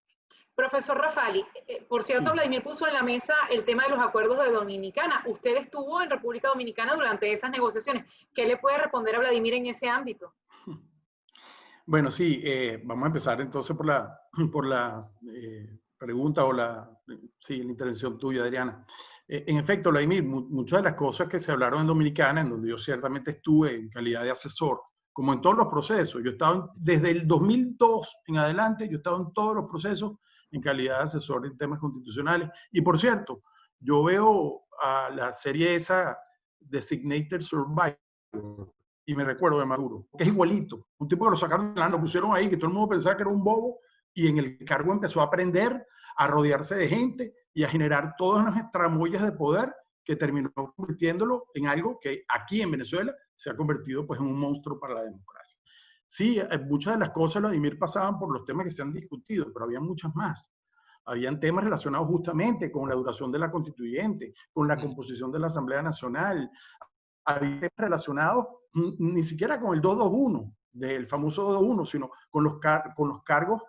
Speaker 1: Profesor Rafali, por cierto, sí. Vladimir puso en la mesa el tema de los acuerdos de Dominicana. Usted estuvo en República Dominicana durante esas negociaciones. ¿Qué le puede responder a Vladimir en ese ámbito?
Speaker 3: Bueno, sí, vamos a empezar entonces por la pregunta o la intervención tuya, Adriana. En efecto, Vladimir, muchas de las cosas que se hablaron en Dominicana, en donde yo ciertamente estuve en calidad de asesor, como en todos los procesos, yo he estado desde el 2002 en adelante, yo he estado en todos los procesos en calidad de asesor en temas constitucionales. Y por cierto, yo veo a la serie esa Designated Survivor y me recuerdo de Maduro, que es igualito. Un tipo que lo sacaron, lo pusieron ahí, que todo el mundo pensaba que era un bobo y en el cargo empezó a aprender, a rodearse de gente y a generar todas las tramoyas de poder que terminó convirtiéndolo en algo que aquí en Venezuela se ha convertido pues en un monstruo para la democracia. Sí, muchas de las cosas, Vladimir, pasaban por los temas que se han discutido, pero había muchas más. Habían temas relacionados justamente con la duración de la constituyente, con la composición de la Asamblea Nacional. Había temas relacionados ni siquiera con el 221, del famoso 221, sino con los cargos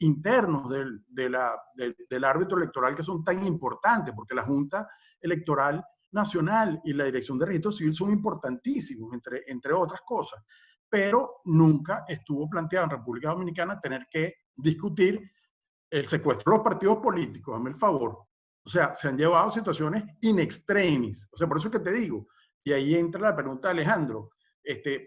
Speaker 3: internos del árbitro electoral que son tan importantes, porque la Junta Electoral Nacional y la Dirección de Registro Civil son importantísimos, entre otras cosas. Pero nunca estuvo planteado en República Dominicana tener que discutir el secuestro de los partidos políticos, hazme el favor. O sea, se han llevado situaciones in extremis. O sea, por eso es que te digo, y ahí entra la pregunta de Alejandro,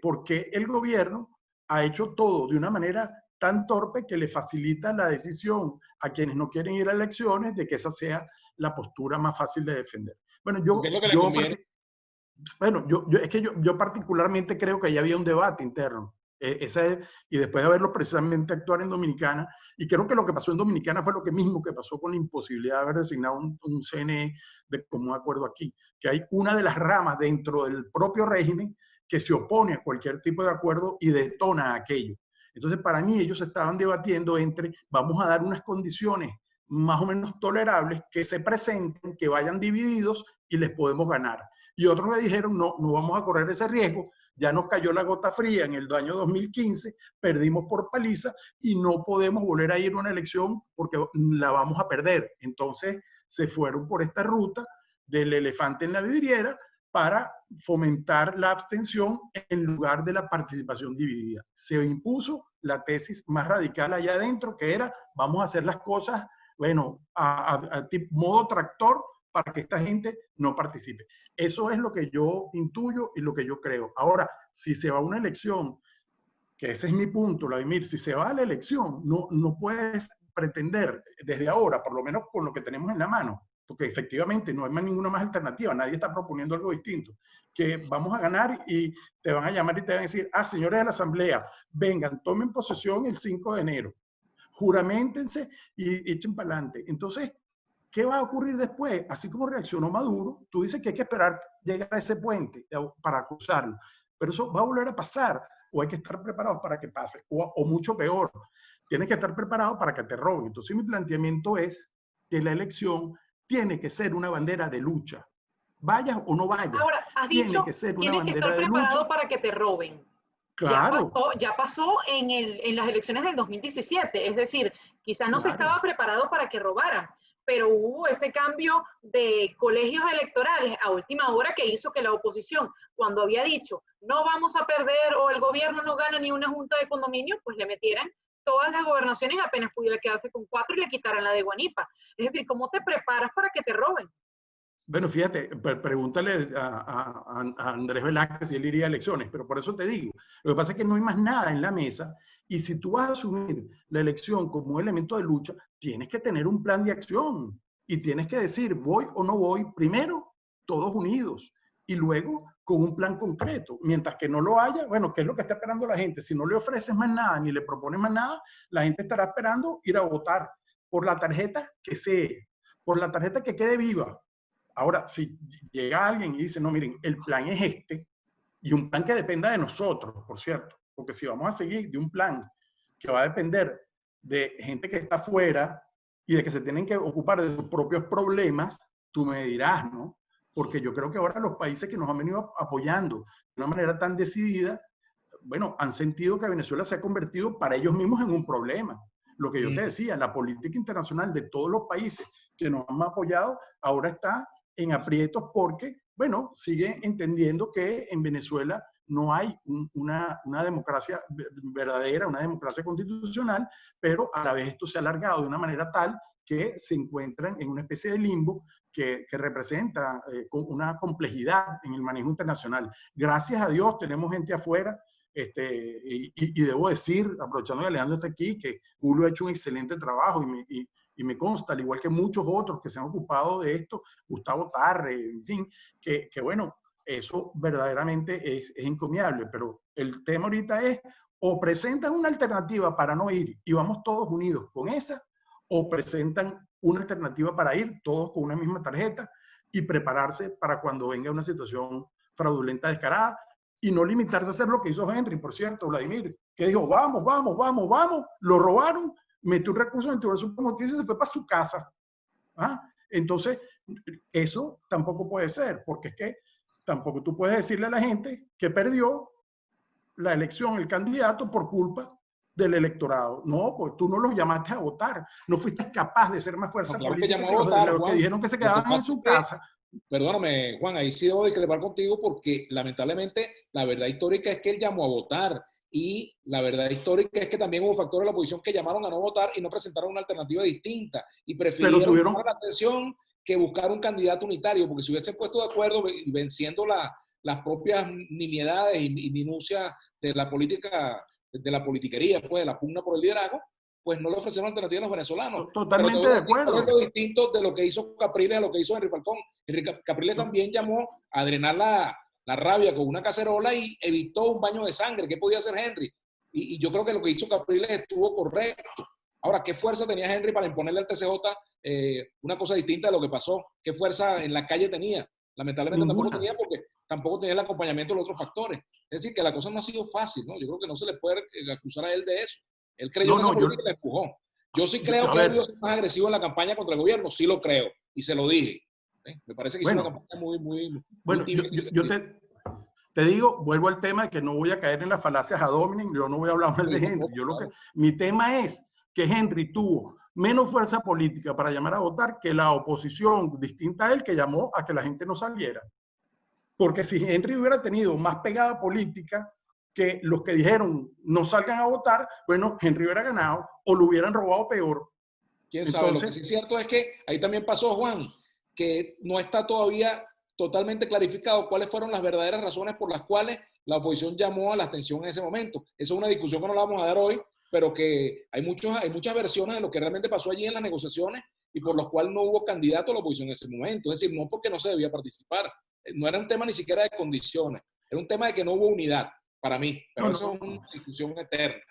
Speaker 3: ¿por qué el gobierno ha hecho todo de una manera tan torpe que le facilita la decisión a quienes no quieren ir a elecciones de que esa sea la postura más fácil de defender? Bueno, yo particularmente creo que ahí había un debate interno. Y después de verlo precisamente actuar en Dominicana, y creo que lo que pasó en Dominicana fue lo mismo que pasó con la imposibilidad de haber designado un CNE de común acuerdo aquí, que hay una de las ramas dentro del propio régimen que se opone a cualquier tipo de acuerdo y detona aquello. Entonces, para mí, ellos estaban debatiendo entre, vamos a dar unas condiciones más o menos tolerables que se presenten, que vayan divididos y les podemos ganar. Y otros me dijeron, no vamos a correr ese riesgo, ya nos cayó la gota fría en el año 2015, perdimos por paliza y no podemos volver a ir a una elección porque la vamos a perder. Entonces se fueron por esta ruta del elefante en la vidriera para fomentar la abstención en lugar de la participación dividida. Se impuso la tesis más radical allá adentro, que era, vamos a hacer las cosas, bueno, a modo tractor para que esta gente no participe. Eso es lo que yo intuyo y lo que yo creo. Ahora, si se va a una elección, que ese es mi punto, Vladimir, si se va a la elección, no puedes pretender desde ahora, por lo menos con lo que tenemos en la mano, porque efectivamente no hay ninguna más alternativa, nadie está proponiendo algo distinto, que vamos a ganar y te van a llamar y te van a decir, señores de la Asamblea, vengan, tomen posesión el 5 de enero, juramentense y echen para adelante. Entonces, ¿qué va a ocurrir después? Así como reaccionó Maduro, tú dices que hay que esperar llegar a ese puente para cruzarlo, pero eso va a volver a pasar, o hay que estar preparados para que pase, o mucho peor, tienes que estar preparado para que te roben. Entonces mi planteamiento es que la elección tiene que ser una bandera de lucha, vayas o no vayas.
Speaker 1: Ahora, has
Speaker 3: Tiene
Speaker 1: dicho,
Speaker 3: que ser una
Speaker 1: tienes que
Speaker 3: bandera
Speaker 1: estar
Speaker 3: de
Speaker 1: preparado
Speaker 3: lucha.
Speaker 1: para que te roben.
Speaker 3: Claro,
Speaker 1: Ya pasó en las elecciones del 2017, es decir, quizás no se
Speaker 3: claro.
Speaker 1: estaba preparado para que robaran, pero hubo ese cambio de colegios electorales a última hora que hizo que la oposición, cuando había dicho no vamos a perder o el gobierno no gana ni una junta de condominio, pues le metieran todas las gobernaciones apenas pudiera quedarse con 4 y le quitaran la de Guanipa. Es decir, ¿cómo te preparas para que te roben?
Speaker 3: Bueno, fíjate, pregúntale a Andrés Velázquez si él iría a elecciones, pero por eso te digo, lo que pasa es que no hay más nada en la mesa y si tú vas a asumir la elección como un elemento de lucha, tienes que tener un plan de acción y tienes que decir, voy o no voy, primero, todos unidos y luego con un plan concreto. Mientras que no lo haya, bueno, ¿qué es lo que está esperando la gente? Si no le ofreces más nada ni le propones más nada, la gente estará esperando ir a votar por la tarjeta que sea, por la tarjeta que quede viva. Ahora, si llega alguien y dice, no, miren, el plan es este, y un plan que dependa de nosotros, por cierto, porque si vamos a seguir de un plan que va a depender de gente que está afuera y de que se tienen que ocupar de sus propios problemas, tú me dirás, ¿no? Porque yo creo que ahora los países que nos han venido apoyando de una manera tan decidida, bueno, han sentido que Venezuela se ha convertido para ellos mismos en un problema. Lo que yo te decía, la política internacional de todos los países que nos han apoyado ahora está en aprietos porque, bueno, sigue entendiendo que en Venezuela no hay una democracia verdadera, una democracia constitucional, pero a la vez esto se ha alargado de una manera tal que se encuentran en una especie de limbo que representa una complejidad en el manejo internacional. Gracias a Dios tenemos gente afuera, y debo decir, aprovechando que Alejandro está aquí, que Julio ha hecho un excelente trabajo y me consta, al igual que muchos otros que se han ocupado de esto, Gustavo Tarre, en fin, que bueno, eso verdaderamente es encomiable, pero el tema ahorita es o presentan una alternativa para no ir y vamos todos unidos con esa, o presentan una alternativa para ir todos con una misma tarjeta y prepararse para cuando venga una situación fraudulenta descarada y no limitarse a hacer lo que hizo Henry, por cierto, Vladimir, que dijo, vamos, vamos, vamos, vamos, lo robaron, metió un recurso en su noticia y se fue para su casa. ¿Ah? Entonces, eso tampoco puede ser, porque es que tampoco tú puedes decirle a la gente que perdió la elección, el candidato, por culpa del electorado. No, pues tú no los llamaste a votar, no fuiste capaz de ser más fuerza
Speaker 2: No, claro
Speaker 3: política
Speaker 2: que llamó a votar,
Speaker 3: los
Speaker 2: Juan.
Speaker 3: que dijeron que se
Speaker 2: Lo que
Speaker 3: quedaban en
Speaker 2: pasa
Speaker 3: su
Speaker 2: es que,
Speaker 3: casa.
Speaker 2: perdóname, Juan, ahí sí debo discrepar contigo porque lamentablemente la verdad histórica es que él llamó a votar y la verdad histórica es que también hubo factores de la oposición que llamaron a no votar y no presentaron una alternativa distinta y prefirieron llamar la atención que buscar un candidato unitario, porque si hubiesen puesto de acuerdo venciendo las propias nimiedades y minucias de la política, de la politiquería, pues de la pugna por el liderazgo, pues no le ofrecieron alternativa a los venezolanos.
Speaker 3: Totalmente de acuerdo.
Speaker 2: ¿Cuál es lo distinto de lo que hizo Capriles a lo que hizo Henry Falcón? Henry Capriles también llamó a drenar la rabia con una cacerola y evitó un baño de sangre. ¿Qué podía hacer Henry? Y yo creo que lo que hizo Capriles estuvo correcto. Ahora, ¿qué fuerza tenía Henry para imponerle al TCJ una cosa distinta de lo que pasó? ¿Qué fuerza en la calle tenía? Lamentablemente tampoco tenía porque tampoco tenía el acompañamiento de los otros factores. Es decir, que la cosa no ha sido fácil, ¿no? Yo creo que no se le puede acusar a él de eso. Él creyó en esa política y la empujó. Yo sí creo que él debió ser más agresivo en la campaña contra el gobierno, sí lo creo, y se lo dije. Me parece que hizo una campaña muy
Speaker 3: bueno, yo te digo, vuelvo al tema de que no voy a caer en las falacias a Dominic, yo no voy a hablar mal de Henry. Mi tema es que Henry tuvo menos fuerza política para llamar a votar que la oposición distinta a él que llamó a que la gente no saliera. Porque si Henry hubiera tenido más pegada política que los que dijeron no salgan a votar, bueno, Henry hubiera ganado o lo hubieran robado peor.
Speaker 2: ¿Quién sabe? Lo que sí es cierto es que ahí también pasó, Juan, que no está todavía totalmente clarificado cuáles fueron las verdaderas razones por las cuales la oposición llamó a la abstención en ese momento. Esa es una discusión que no la vamos a dar hoy, pero que hay muchas versiones de lo que realmente pasó allí en las negociaciones y por los cuales no hubo candidato a la oposición en ese momento. Es decir, no porque no se debía participar. No era un tema ni siquiera de condiciones, era un tema de que no hubo unidad para mí, pero eso es una discusión eterna.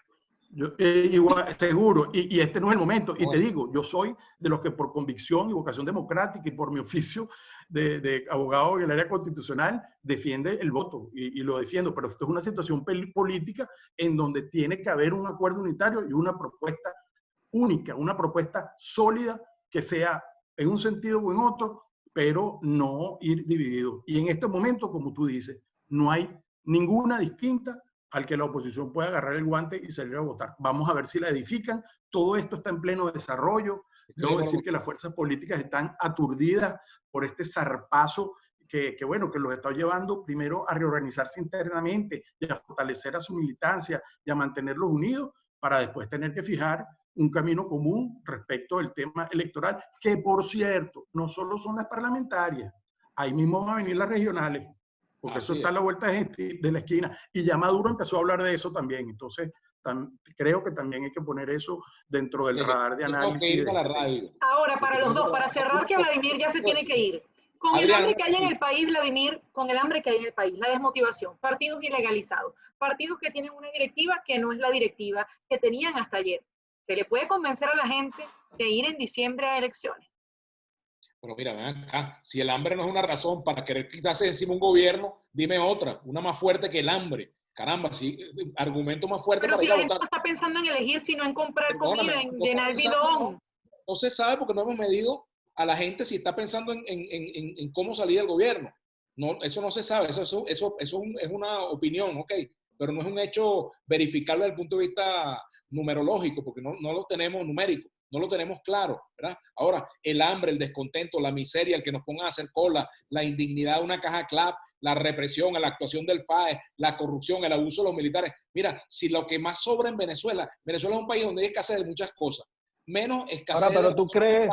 Speaker 3: Igual, seguro, y este no es el momento. Y te digo, yo soy de los que por convicción y vocación democrática y por mi oficio de abogado en el área constitucional defiende el voto y lo defiendo, pero esto es una situación política en donde tiene que haber un acuerdo unitario y una propuesta única, una propuesta sólida que sea en un sentido o en otro pero no ir dividido. Y en este momento, como tú dices, no hay ninguna distinta al que la oposición pueda agarrar el guante y salir a votar. Vamos a ver si la edifican. Todo esto está en pleno desarrollo. Debo decir que las fuerzas políticas están aturdidas por este zarpazo bueno, que los está llevando primero a reorganizarse internamente y a fortalecer a su militancia y a mantenerlos unidos para después tener que fijar un camino común respecto al tema electoral, que por cierto, no solo son las parlamentarias, ahí mismo van a venir las regionales, porque eso está a la vuelta de la esquina, y ya Maduro empezó a hablar de eso también. Entonces creo que también hay que poner eso dentro del radar de análisis.
Speaker 1: Ahora, para los dos, para cerrar, que Vladimir ya se tiene que ir. Con el hambre que hay en el país, Vladimir, con el hambre que hay en el país, la desmotivación, partidos ilegalizados, partidos que tienen una directiva que no es la directiva que tenían hasta ayer. ¿Se le puede convencer a la gente de ir en diciembre a elecciones?
Speaker 2: Pero mira, ven acá, si el hambre no es una razón para querer quitarse encima un gobierno, dime otra, una más fuerte que el hambre. Caramba, sí, argumento más fuerte.
Speaker 1: Pero para si ir a votar. La gente no está pensando en elegir, sino en comprar comida, en llenar el bidón.
Speaker 2: No se sabe porque no hemos medido a la gente si está pensando en cómo salir del gobierno. No, eso no se sabe, eso es una opinión, ok, pero no es un hecho verificable desde el punto de vista numerológico, porque no lo tenemos numérico, no lo tenemos claro, ¿verdad? Ahora, el hambre, el descontento, la miseria, el que nos pongan a hacer cola, la indignidad de una caja CLAP, la represión, la actuación del FAE, la corrupción, el abuso de los militares. Mira, si lo que más sobra en Venezuela es un país donde hay escasez de muchas cosas, menos escasez.
Speaker 4: Ahora, pero tú crees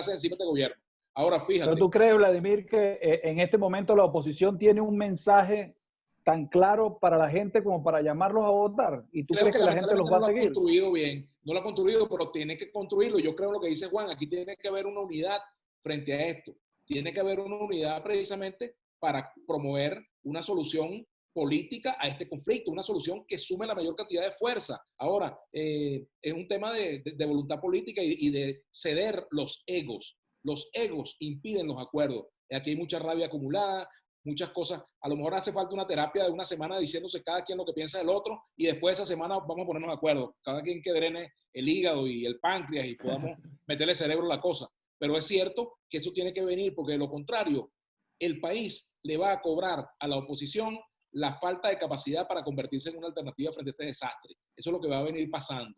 Speaker 2: encima de gobierno. Ahora, fíjate.
Speaker 4: Pero tú crees, Vladimir, que en este momento la oposición tiene un mensaje tan claro para la gente como para llamarlos a votar, y tú crees que la gente los va a seguir.
Speaker 2: No lo ha construido bien, no lo ha construido, pero tiene que construirlo. Yo creo lo que dice Juan, aquí tiene que haber una unidad frente a esto. Tiene que haber una unidad precisamente para promover una solución política a este conflicto, una solución que sume la mayor cantidad de fuerza. Ahora, es un tema de voluntad política y de ceder los egos. Los egos impiden los acuerdos. Aquí hay mucha rabia acumulada, muchas cosas. A lo mejor hace falta una terapia de una semana diciéndose cada quien lo que piensa del otro, y después de esa semana vamos a ponernos de acuerdo. Cada quien que drene el hígado y el páncreas y podamos meterle cerebro a la cosa. Pero es cierto que eso tiene que venir, porque de lo contrario, el país le va a cobrar a la oposición la falta de capacidad para convertirse en una alternativa frente a este desastre. Eso es lo que va a venir pasando.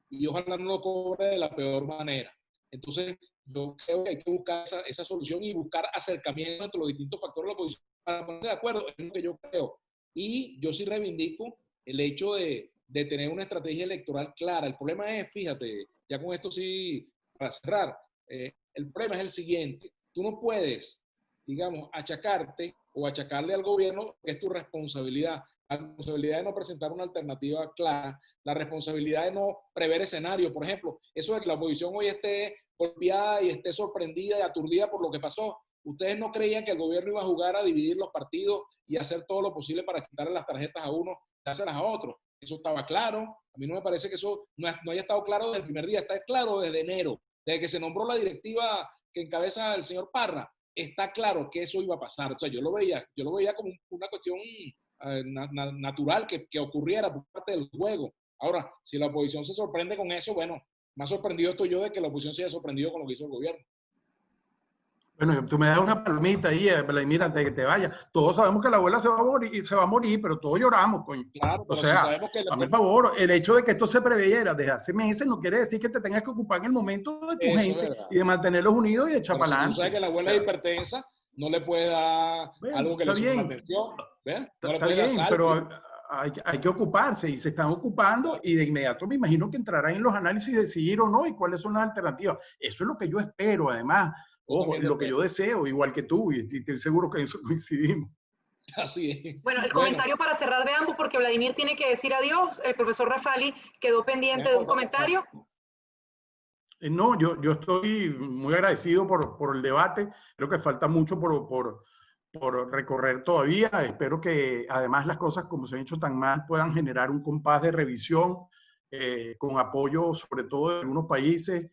Speaker 2: Y ojalá no lo cobre de la peor manera. Entonces, yo creo que hay que buscar esa solución y buscar acercamiento entre los distintos factores de la oposición para ponerse de acuerdo, es lo que yo creo. Y yo sí reivindico el hecho de tener una estrategia electoral clara. El problema es, fíjate, ya con esto sí, para cerrar, el problema es el siguiente. Tú no puedes, digamos, achacarte o achacarle al gobierno que es tu responsabilidad. La responsabilidad de no presentar una alternativa clara, la responsabilidad de no prever escenarios. Por ejemplo, eso de que la oposición hoy esté golpeada y esté sorprendida y aturdida por lo que pasó. ¿Ustedes no creían que el gobierno iba a jugar a dividir los partidos y hacer todo lo posible para quitarle las tarjetas a uno y dárselas a otro? Eso estaba claro. A mí no me parece que eso no haya estado claro desde el primer día. Está claro desde enero, desde que se nombró la directiva que encabeza el señor Parra. Está claro que eso iba a pasar. O sea, yo lo veía como una cuestión natural que ocurriera por parte del juego. Ahora, si la oposición se sorprende con eso, bueno, más sorprendido estoy yo de que la oposición se haya sorprendido con lo que hizo el gobierno. Bueno,
Speaker 3: tú me das una palomita ahí, Vladimir, antes de que te vayas. Todos sabemos que la abuela se va a morir, pero todos lloramos, coño.
Speaker 2: Claro,
Speaker 3: o sea, si dame el favor, el hecho de que esto se previera desde hace meses no quiere decir que te tengas que ocupar en el momento de tu gente y de mantenerlos unidos y de echar para adelante.
Speaker 2: Tú sabes que la abuela es hipertensa, no le puede dar algo que le sume la atención.
Speaker 3: No está bien, pero hay que ocuparse y se están ocupando, y de inmediato me imagino que entrarán en los análisis de si ir o no y cuáles son las alternativas. Eso es lo que yo espero, además. Ojo, lo que yo deseo, igual que tú, y estoy seguro que en eso coincidimos.
Speaker 2: Así es.
Speaker 1: Bueno, el comentario para cerrar de ambos, porque Vladimir tiene que decir adiós. El profesor Rafali quedó pendiente de un comentario.
Speaker 3: No, yo estoy muy agradecido por el debate. Creo que falta mucho por recorrer todavía. Espero que además las cosas, como se han hecho tan mal, puedan generar un compás de revisión con apoyo sobre todo de algunos países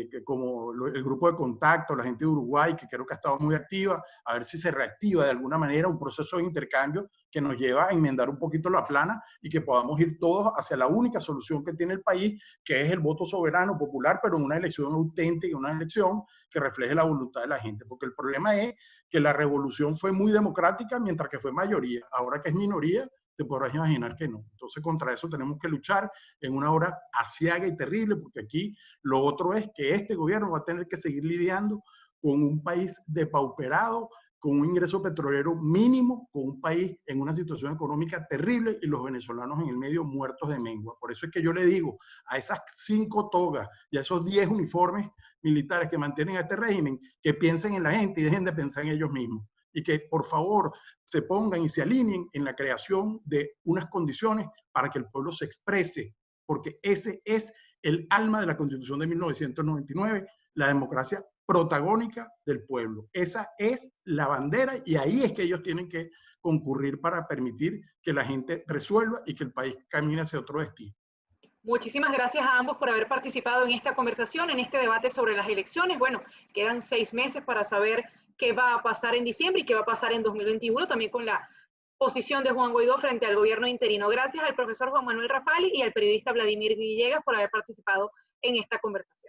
Speaker 3: que como el grupo de contacto, la gente de Uruguay, que creo que ha estado muy activa, a ver si se reactiva de alguna manera un proceso de intercambio que nos lleva a enmendar un poquito la plana y que podamos ir todos hacia la única solución que tiene el país, que es el voto soberano popular, pero en una elección auténtica, una elección que refleje la voluntad de la gente. Porque el problema es que la revolución fue muy democrática mientras que fue mayoría. Ahora que es minoría, te podrás imaginar que no. Entonces, contra eso tenemos que luchar en una hora aciaga y terrible, porque aquí lo otro es que este gobierno va a tener que seguir lidiando con un país depauperado, con un ingreso petrolero mínimo, con un país en una situación económica terrible y los venezolanos en el medio muertos de mengua. Por eso es que yo le digo a esas 5 togas y a esos 10 uniformes militares que mantienen a este régimen, que piensen en la gente y dejen de pensar en ellos mismos. Y que, por favor, se pongan y se alineen en la creación de unas condiciones para que el pueblo se exprese, porque ese es el alma de la Constitución de 1999, la democracia protagónica del pueblo. Esa es la bandera y ahí es que ellos tienen que concurrir para permitir que la gente resuelva y que el país camine hacia otro destino.
Speaker 1: Muchísimas gracias a ambos por haber participado en esta conversación, en este debate sobre las elecciones. Bueno, quedan 6 meses para saber qué va a pasar en diciembre y qué va a pasar en 2021, también con la posición de Juan Guaidó frente al gobierno interino. Gracias al profesor Juan Manuel Rafali y al periodista Vladimir Villegas por haber participado en esta conversación.